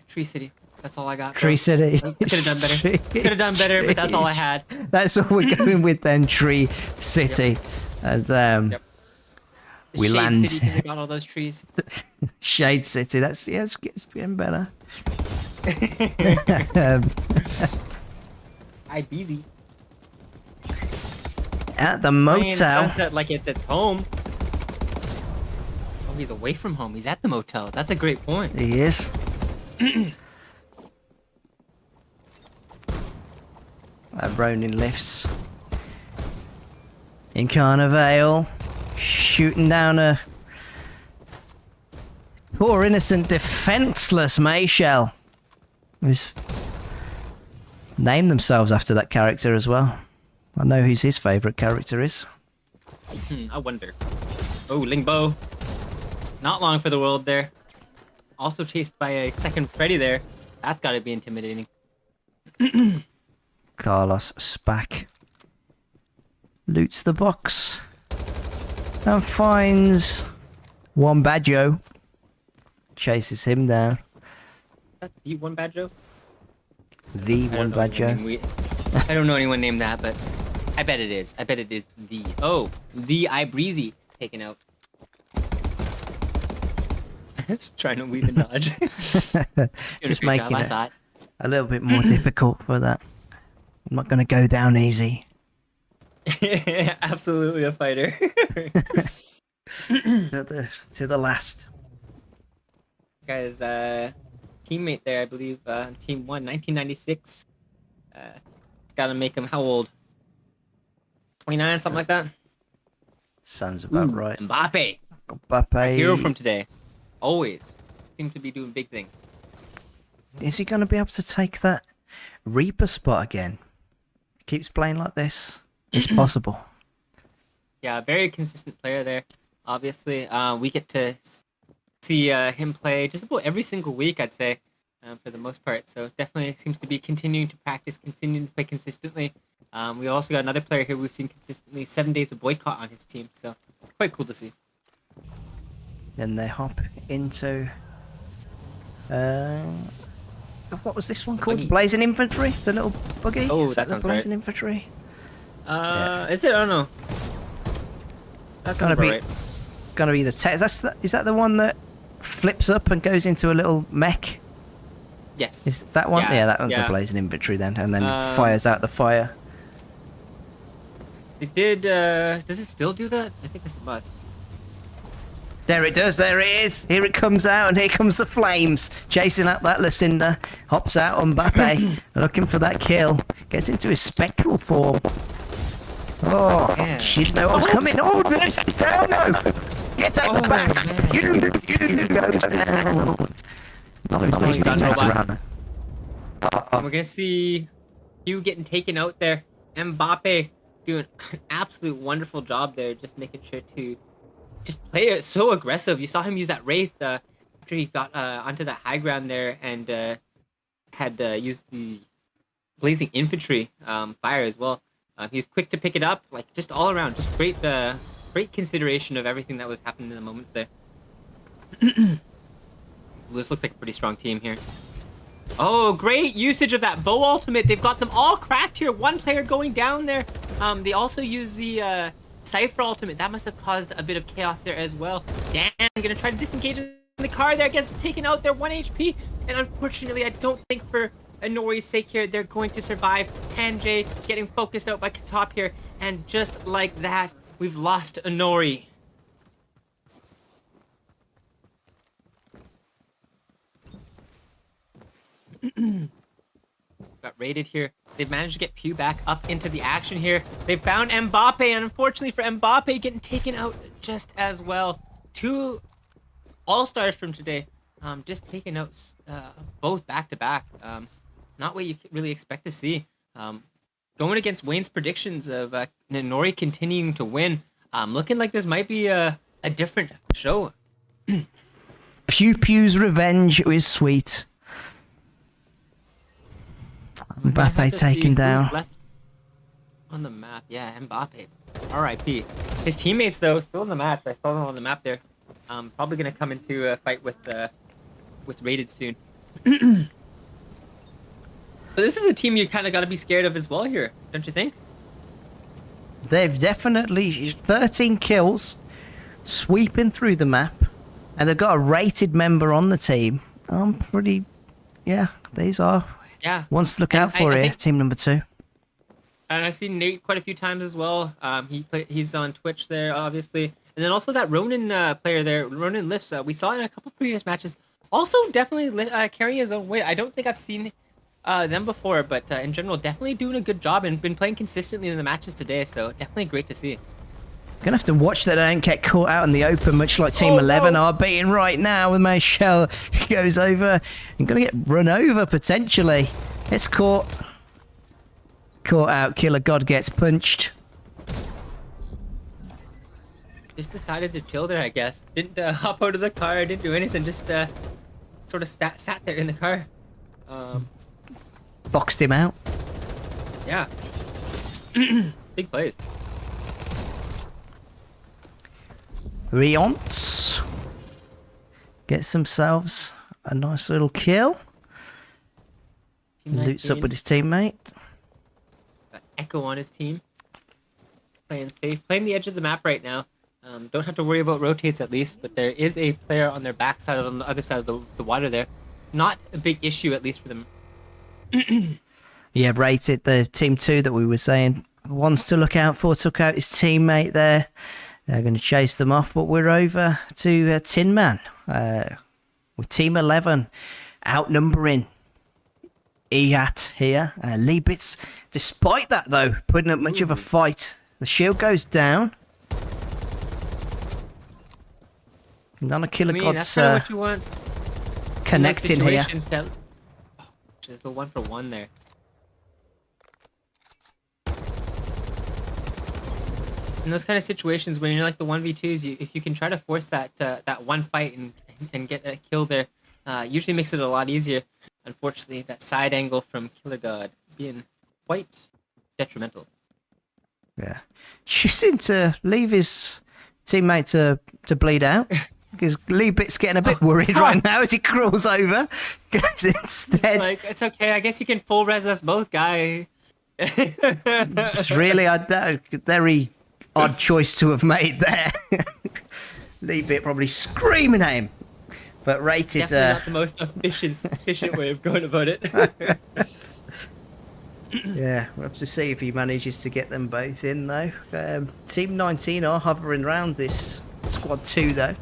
Tree City. That's all I got. Tree City. Could have done better. Could have done better, but that's all I had. That's all we're going with then. Tree City. Yep. As we Shade land. City, because I got all those trees. Shade City. That's it's getting better. I busy. At the Playing motel. Sunset like it's at home. Oh, he's away from home. He's at the motel. That's a great point. He is. Ronin lifts. In Carnivale. Shooting down a poor innocent defenseless Mayshell. Who's named themselves after that character as well. I know who's his favourite character is. I wonder. Oh, Lingbo. Not long for the world there. Also chased by a second Freddy there. That's gotta be intimidating. Carlos Spack loots the box and finds one Badjo. Chases him down. That's the one Badjo? The one Badjo. I don't know anyone named that, but I bet it is. I bet it is the... Oh, the iBreezy taken out. Just trying to weave and dodge. Just making I it saw it. a little bit more difficult for that. I'm not going to go down easy. Absolutely a fighter. to the last. Guys, teammate there, I believe, team 1, 1996. Gotta make him how old? 29, something like that? Sounds about right. Mbappe. Mbappe. Hero from today. Always. Seems to be doing big things. Is he going to be able to take that Reaper spot again? Keeps playing like this. It's possible. Yeah, very consistent player there. Obviously, we get to see him play just about every single week, I'd say, for the most part. So definitely seems to be continuing to practice, continuing to play consistently. We also got another player here we've seen consistently, 7 days of boycott on his team. So it's quite cool to see. Then they hop into... what was this one called? Buggy. Blazing Infantry? The little buggy? Oh, Is that the sounds Blazing Infantry? Is it? I don't know. That's Gotta gonna be- be right. Gonna be the tech. Is that the one that flips up and goes into a little mech? Yes. Is that one? Yeah, that one's yeah. a blazing inventory then, and then Um, fires out the fire. It did. Does it still do that? I think it must. There it does, there it is. Here it comes out, and here comes the flames. Chasing up that Lucinda. Hops out on Mbappe, looking for that kill. Gets into his spectral form. Oh, Yeah. she didn't know what was coming. Oh, this is down now. Get out the back. man. You goes down. Not those he's done, attacks robot. around there. And we're gonna see you getting taken out there. Mbappe doing an absolute wonderful job there, just making sure to just play it so aggressive. You saw him use that Wraith after he got onto that high ground there and had used the blazing infantry fire as well. He was quick to pick it up, like just all around, just great consideration of everything that was happening in the moments there. This looks like a pretty strong team here. Oh, great usage of that bow ultimate. They've got them all cracked here. One player going down there. They also use the Cypher ultimate. That must have caused a bit of chaos there as well. Dan gonna try to disengage in the car there. Gets taken out there, 1 HP. And unfortunately, I don't think for Inori's sake here, they're going to survive. Hanjay getting focused out by Katop here. And just like that, we've lost Inori. Got raided here. They've managed to get Pew back up into the action here. They found Mbappe, and unfortunately for Mbappe, getting taken out just as well. 2 all-stars from today, just taken out both back-to-back. Not what you really expect to see. Going against Wayne's predictions of Inori continuing to win, looking like this might be a different show. Pew Pew's revenge is sweet. Mbappe taken down. Left on the map, yeah, Mbappe. R.I.P. His teammates though still in the match. I saw them on the map there. Probably gonna come into a fight with Rated soon. But this is a team you kind of got to be scared of as well here, don't you think? They've definitely 13 kills, sweeping through the map, and they've got a rated member on the team. I'm pretty, yeah. These are ones to look out for here. Team number 2. And I've seen Nate quite a few times as well. He's on Twitch there, obviously, and then also that Ronin player there, Ronin Lifts. We saw in a couple previous matches. Also, definitely carrying his own weight. I don't think I've seen them before, but in general, definitely doing a good job and been playing consistently in the matches today. So definitely great to see. Gonna have to watch that I don't get caught out in the open, much like Team 11 are beating right now with my shell. Goes over and gonna get run over potentially. It's caught out. Killer God gets punched. Just decided to chill there, I guess. Didn't hop out of the car, didn't do anything, just sort of sat there in the car. Boxed him out. Yeah. Big plays. Rions gets themselves a nice little kill. Team Loots up 19. with his teammate. Got Echo on his team. Playing safe. Playing the edge of the map right now. Don't have to worry about rotates at least, but there is a player on their backside on the other side of the water there. Not a big issue, at least for them. Yeah, rated the team 2 that we were saying. Ones to look out for, took out his teammate there. They're going to chase them off, but we're over to Tin Man with Team 11 outnumbering EAT here. Liebitz, despite that though, putting up much of a fight. The shield goes down. None of Killer God's that's kind of what you want. connecting here. There's a 1-for-1 there. In those kind of situations when you're like the 1v2s, if you can try to force that one fight and get a kill there, usually makes it a lot easier. Unfortunately, that side angle from Killer God being quite detrimental. Yeah. Choosing to leave his teammate to bleed out. Because Liebit's getting a bit worried right now as he crawls over. Goes instead. Like, it's okay. I guess you can full res us both, guy. It's really a very odd choice to have made there. Leave it probably screaming at him. But rated... Definitely not the most efficient way of going about it. Yeah, we'll have to see if he manages to get them both in, though. Team 19 are hovering around this squad 2, though.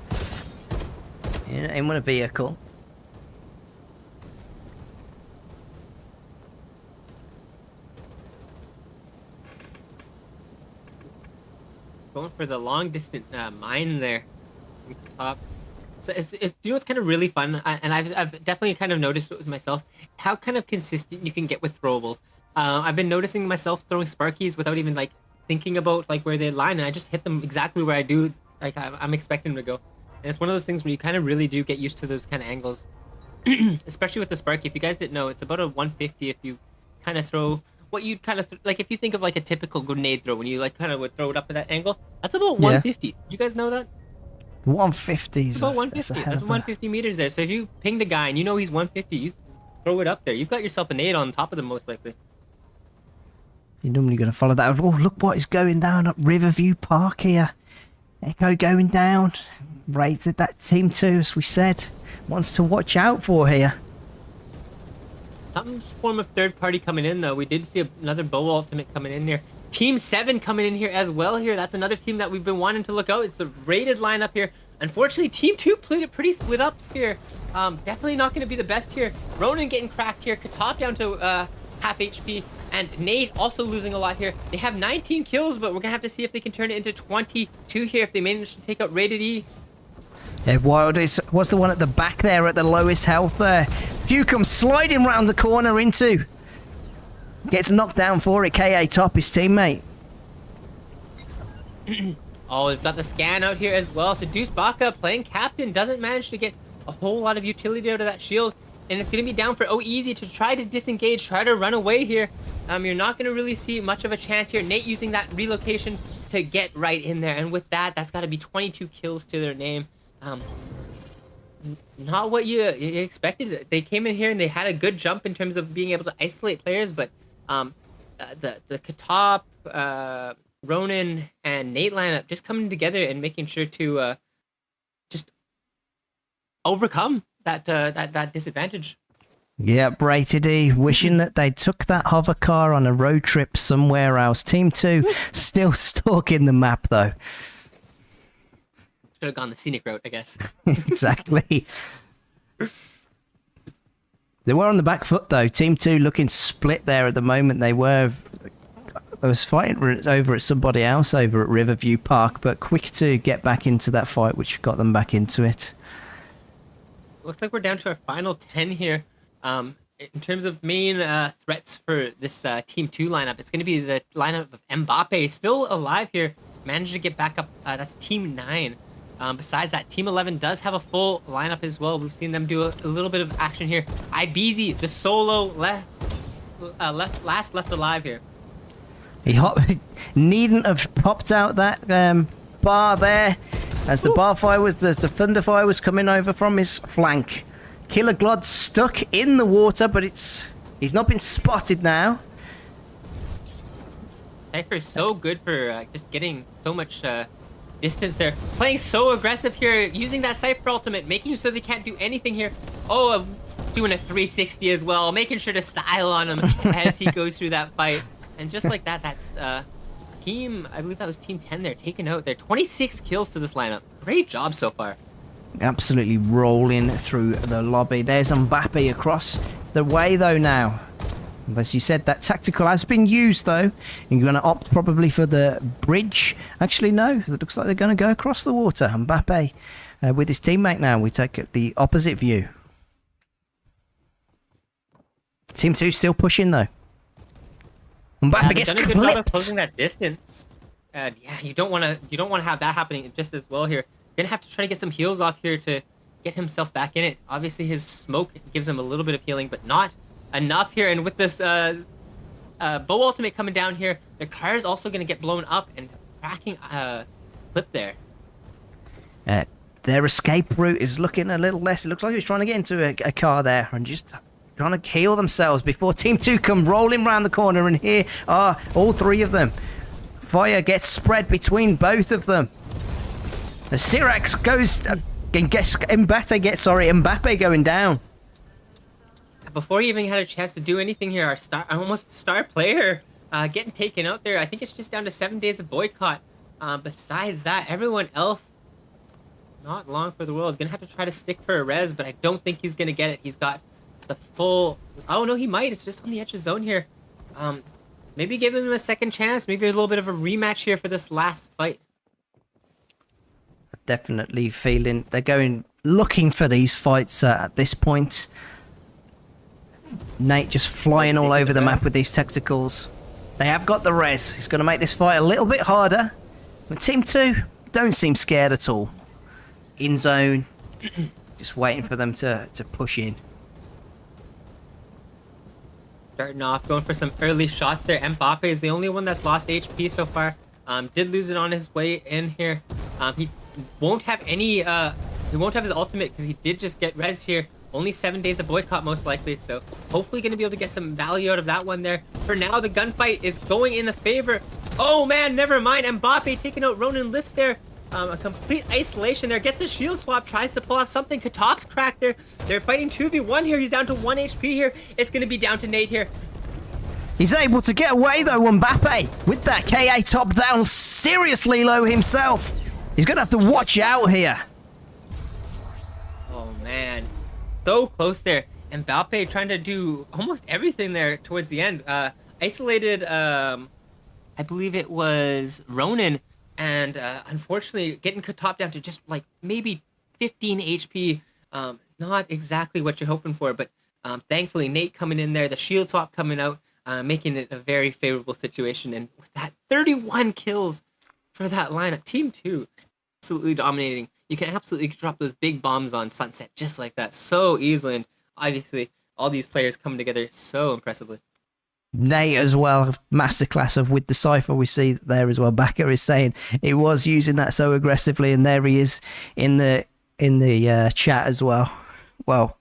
In one vehicle. Going for the long distance mine there. Top. So you know what's kind of really fun, and I've definitely kind of noticed it with myself, how kind of consistent you can get with throwables. I've been noticing myself throwing Sparkies without even like thinking about like where they line, and I just hit them exactly where I do like I'm expecting them to go. And it's one of those things where you kind of really do get used to those kind of angles, especially with the Sparky. If you guys didn't know, it's about a 150 if you kind of throw what you'd kind of like if you think of like a typical grenade throw when you like kind of would throw it up at that angle. That's about 150. Did you guys know that? 150. It's about 150. That's 150 meters there. So if you pinged a guy and you know he's 150, you throw it up there. You've got yourself a nade on top of them most likely. You're normally going to follow that. Oh, look what is going down at Riverview Park here. Echo going down. Rated that team 2, as we said. Wants to watch out for here. Some form of third party coming in though. We did see another Bow Ultimate coming in here. Team 7 coming in here as well here. That's another team that we've been wanting to look out. It's the rated lineup here. Unfortunately, Team 2 played it pretty split up here. Definitely not going to be the best here. Ronan getting cracked here. Katop down to half HP. And Nate also losing a lot here. They have 19 kills, but we're going to have to see if they can turn it into 22 here if they manage to take out Rated E. Yeah, Wild was the one at the back there at the lowest health there. Few comes sliding round the corner into. Gets knocked down for it. KA top his teammate. Oh, we've got the scan out here as well. So Deuce Baka playing captain doesn't manage to get a whole lot of utility out of that shield. And it's going to be down for Easy to try to disengage, try to run away here. You're not going to really see much of a chance here. Nate using that relocation to get right in there. And with that, that's got to be 22 kills to their name. Not what you expected. They came in here and they had a good jump in terms of being able to isolate players, but the Katop, Ronan, and Nate lineup just coming together and making sure to just overcome that disadvantage. Yep, Rated E wishing that they took that hover car on a road trip somewhere else. Team 2 still stalking the map though. Should have gone the scenic route, I guess. Exactly. They were on the back foot though. Team 2 looking split there at the moment. They was fighting over at somebody else over at Riverview Park, but quick to get back into that fight, which got them back into it. Looks like we're down to our final 10 here. In terms of main threats for this Team 2 lineup, it's going to be the lineup of Mbappe, still alive here. Managed to get back up. That's Team 9. Besides that, Team 11 does have a full lineup as well. We've seen them do a little bit of action here. Ibizi, the solo last left alive here. He needn't have popped out that bar there, as the bar fire was, the thunder fire was coming over from his flank. Killer Glod stuck in the water, but he's not been spotted now. Cypher is so good for just getting so much distance there. Playing so aggressive here, using that Cypher ultimate, making so they can't do anything here. Oh, doing a 360 as well, making sure to style on him as he goes through that fight. And just like that, that's team, I believe that was Team 10 there, taken out there. 26 kills to this lineup. Great job so far. Absolutely rolling through the lobby. There's Mbappe across the way though now. As you said, that tactical has been used though. You're going to opt probably for the bridge. Actually, no. It looks like they're going to go across the water. Mbappe with his teammate now. We take the opposite view. Team 2 still pushing though. Mbappe gets done a good job of clipped. closing that distance. Yeah, you don't want to have that happening just as well here. Gonna have to try to get some heals off here to get himself back in it. Obviously, his smoke gives him a little bit of healing, but not enough here. And with this bow ultimate coming down here, the car is also gonna get blown up and cracking clip there. Their escape route is looking a little less. It looks like he's trying to get into a car there and just trying to heal themselves before Team 2 come rolling around the corner, and here are all three of them. Fire gets spread between both of them. The Syrax goes and gets Mbappe going down. Before he even had a chance to do anything here, our star player getting taken out there. I think it's just down to 7 days of boycott. Besides that, everyone else, not long for the world. Gonna have to try to stick for a res, but I don't think he's gonna get it. He's got the full... Oh, no, he might. It's just on the edge of zone here. Maybe give him a second chance. Maybe a little bit of a rematch here for this last fight. Definitely feeling they're going looking for these fights at this point. Nate just flying all over the map with these tacticals. They have got the res. He's going to make this fight a little bit harder. But Team 2 don't seem scared at all. In zone, just waiting for them to push in. Starting off, going for some early shots there. Mbappe is the only one that's lost HP so far. Did lose it on his way in here. He won't have any, he won't have his ultimate because he did just get res here. Only 7 days of boycott most likely, so hopefully going to be able to get some value out of that one there. For now, the gunfight is going in the favor. Oh man, never mind. Mbappe taking out Ronan lifts there. A complete isolation there. Gets a shield swap, tries to pull off something. Katop's cracked there. They're fighting 2v1 here. He's down to 1 HP here. It's going to be down to Nate here. He's able to get away though, Mbappe, with that KA top down seriously low himself. He's going to have to watch out here. Oh man, so close there. Mbappe trying to do almost everything there towards the end. Isolated, I believe it was Ronan, and unfortunately getting Katop down to just like maybe 15 HP. Not exactly what you're hoping for, but thankfully Nate coming in there, the shield swap coming out, making it a very favorable situation. And with that 31 kills for that lineup, Team 2 absolutely dominating. You can absolutely drop those big bombs on Sunset just like that so easily. And obviously, all these players coming together so impressively. Nate as well, masterclass of with the Cypher we see there as well. Backer is saying he was using that so aggressively, and there he is in the chat as well. Well,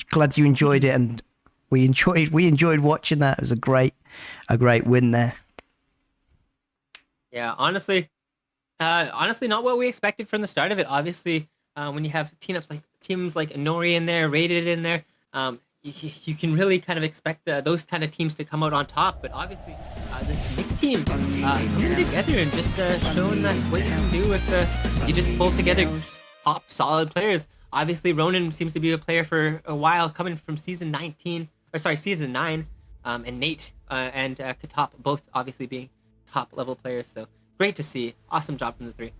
glad you enjoyed it, and we enjoyed watching that. It was a great win there. Yeah, honestly, not what we expected from the start of it. Obviously, when you have teams like Inori in there, Rated in there, you can really kind of expect those kind of teams to come out on top. But obviously, this mixed team coming together and just showing that what you can do with you just pull together top solid players. Obviously, Ronan seems to be a player for a while, coming from season 9, and Nate and Katop both obviously being top level players. So great to see. Awesome job from the three.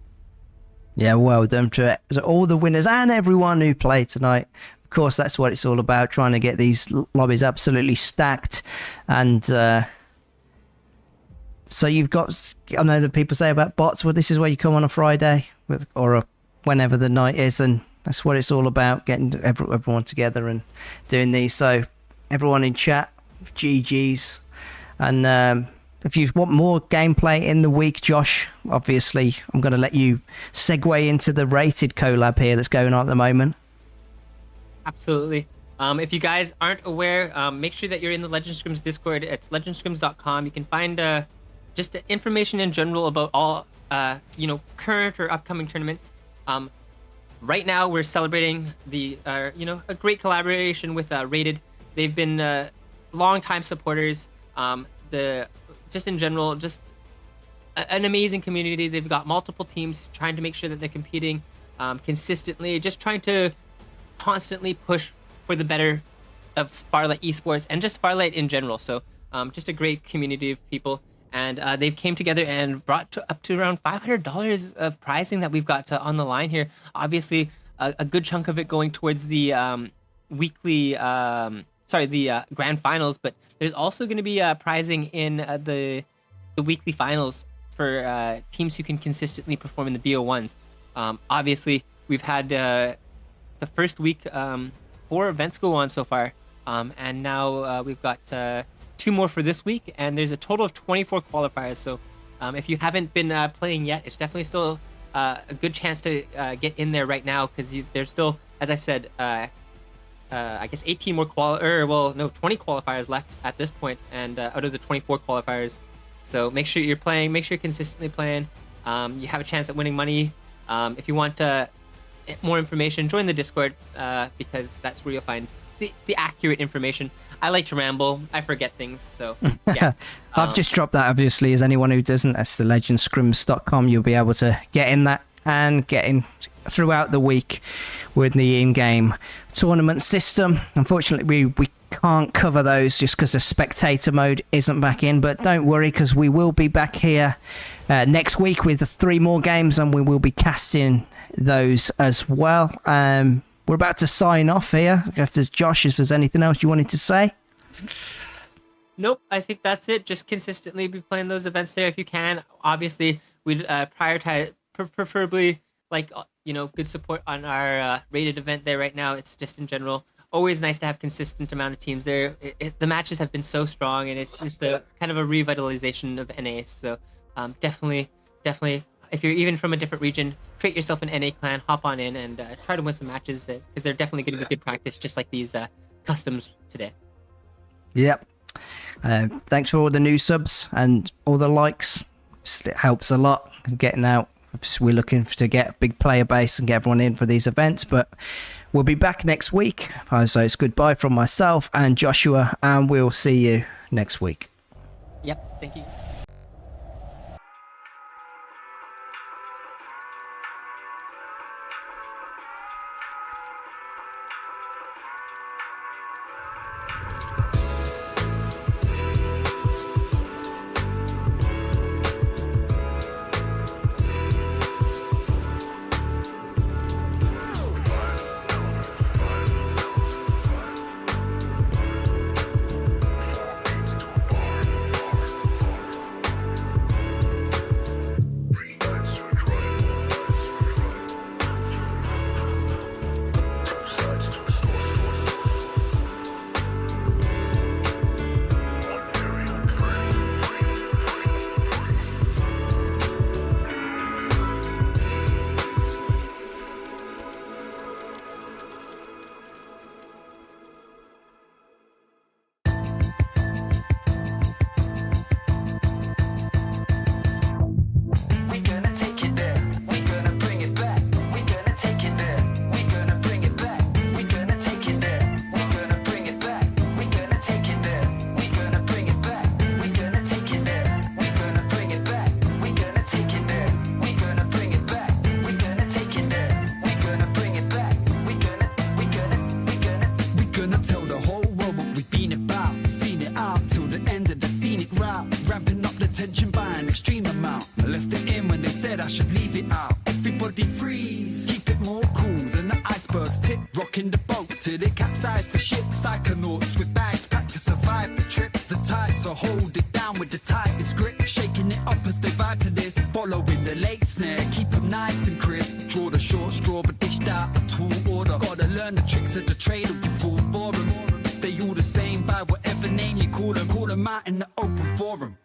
Yeah, well done to all the winners and everyone who played tonight. Of course, that's what it's all about, trying to get these lobbies absolutely stacked. And so you've got, I know that people say about bots, well, this is where you come on a Friday or whenever the night is, and that's what it's all about, getting everyone together and doing these. So everyone in chat, GG's. And if you want more gameplay in the week, Josh, obviously I'm going to let you segue into the Rated collab here that's going on at the moment. Absolutely. If you guys aren't aware, make sure that you're in the Legend Scrims Discord. It's legendscrims.com. You can find just information in general about all current or upcoming tournaments. Right now we're celebrating the a great collaboration with Rated. They've been long-time supporters. Just in general, just an amazing community. They've got multiple teams trying to make sure that they're competing consistently, just trying to constantly push for the better of Farlight esports and just Farlight in general. So just a great community of people. And they've came together and brought up to around $500 of pricing that we've got on the line here. Obviously, a good chunk of it going towards the grand finals, but there's also going to be prizing in the weekly finals for teams who can consistently perform in the BO1s. Obviously, we've had the first week 4 events go on so far, and now we've got 2 more for this week, and there's a total of 24 qualifiers. So if you haven't been playing yet, it's definitely still a good chance to get in there right now, because there's still, as I said, I guess 18 more 20 qualifiers left at this point, and out of the 24 qualifiers. So make sure you're playing. Make sure you're consistently playing. You have a chance at winning money. If you want more information, join the Discord because that's where you'll find the accurate information. I like to ramble. I forget things, so yeah. I've just dropped that, obviously, as anyone who doesn't. That's the legendscrims.com. You'll be able to get in that and get in throughout the week with the in-game tournament system. Unfortunately, we can't cover those just because the spectator mode isn't back in, but don't worry, because we will be back here next week with 3 more games, and we will be casting those as well. We're about to sign off here. If there's anything else you wanted to say? Nope, I think that's it. Just consistently be playing those events there if you can. Obviously, we'd prioritize preferably good support on our rated event there right now. It's just in general always nice to have consistent amount of teams there. The matches have been so strong, and it's just a kind of a revitalization of NA. So definitely, if you're even from a different region, create yourself an NA clan, hop on in, and try to win some matches because they're definitely going to be good practice, just like these customs today. Yep. Thanks for all the new subs and all the likes. It helps a lot getting out. We're looking to get a big player base and get everyone in for these events, but we'll be back next week. So it's goodbye from myself and Joshua, and we'll see you next week. Yep, thank you. I should leave it out. Everybody freeze, keep it more cool than the icebergs tip. Rocking the boat till it capsize the ship. Psychonauts with bags packed to survive the trip. The tides are hold it down with the tightest grip. Shaking it up as they vibe to this. Following the late snare, keep them nice and crisp. Draw the short straw but dished out a tall order. Gotta learn the tricks of the trade or you fall for them. They all the same by whatever name you call them. Call them out in the open forum.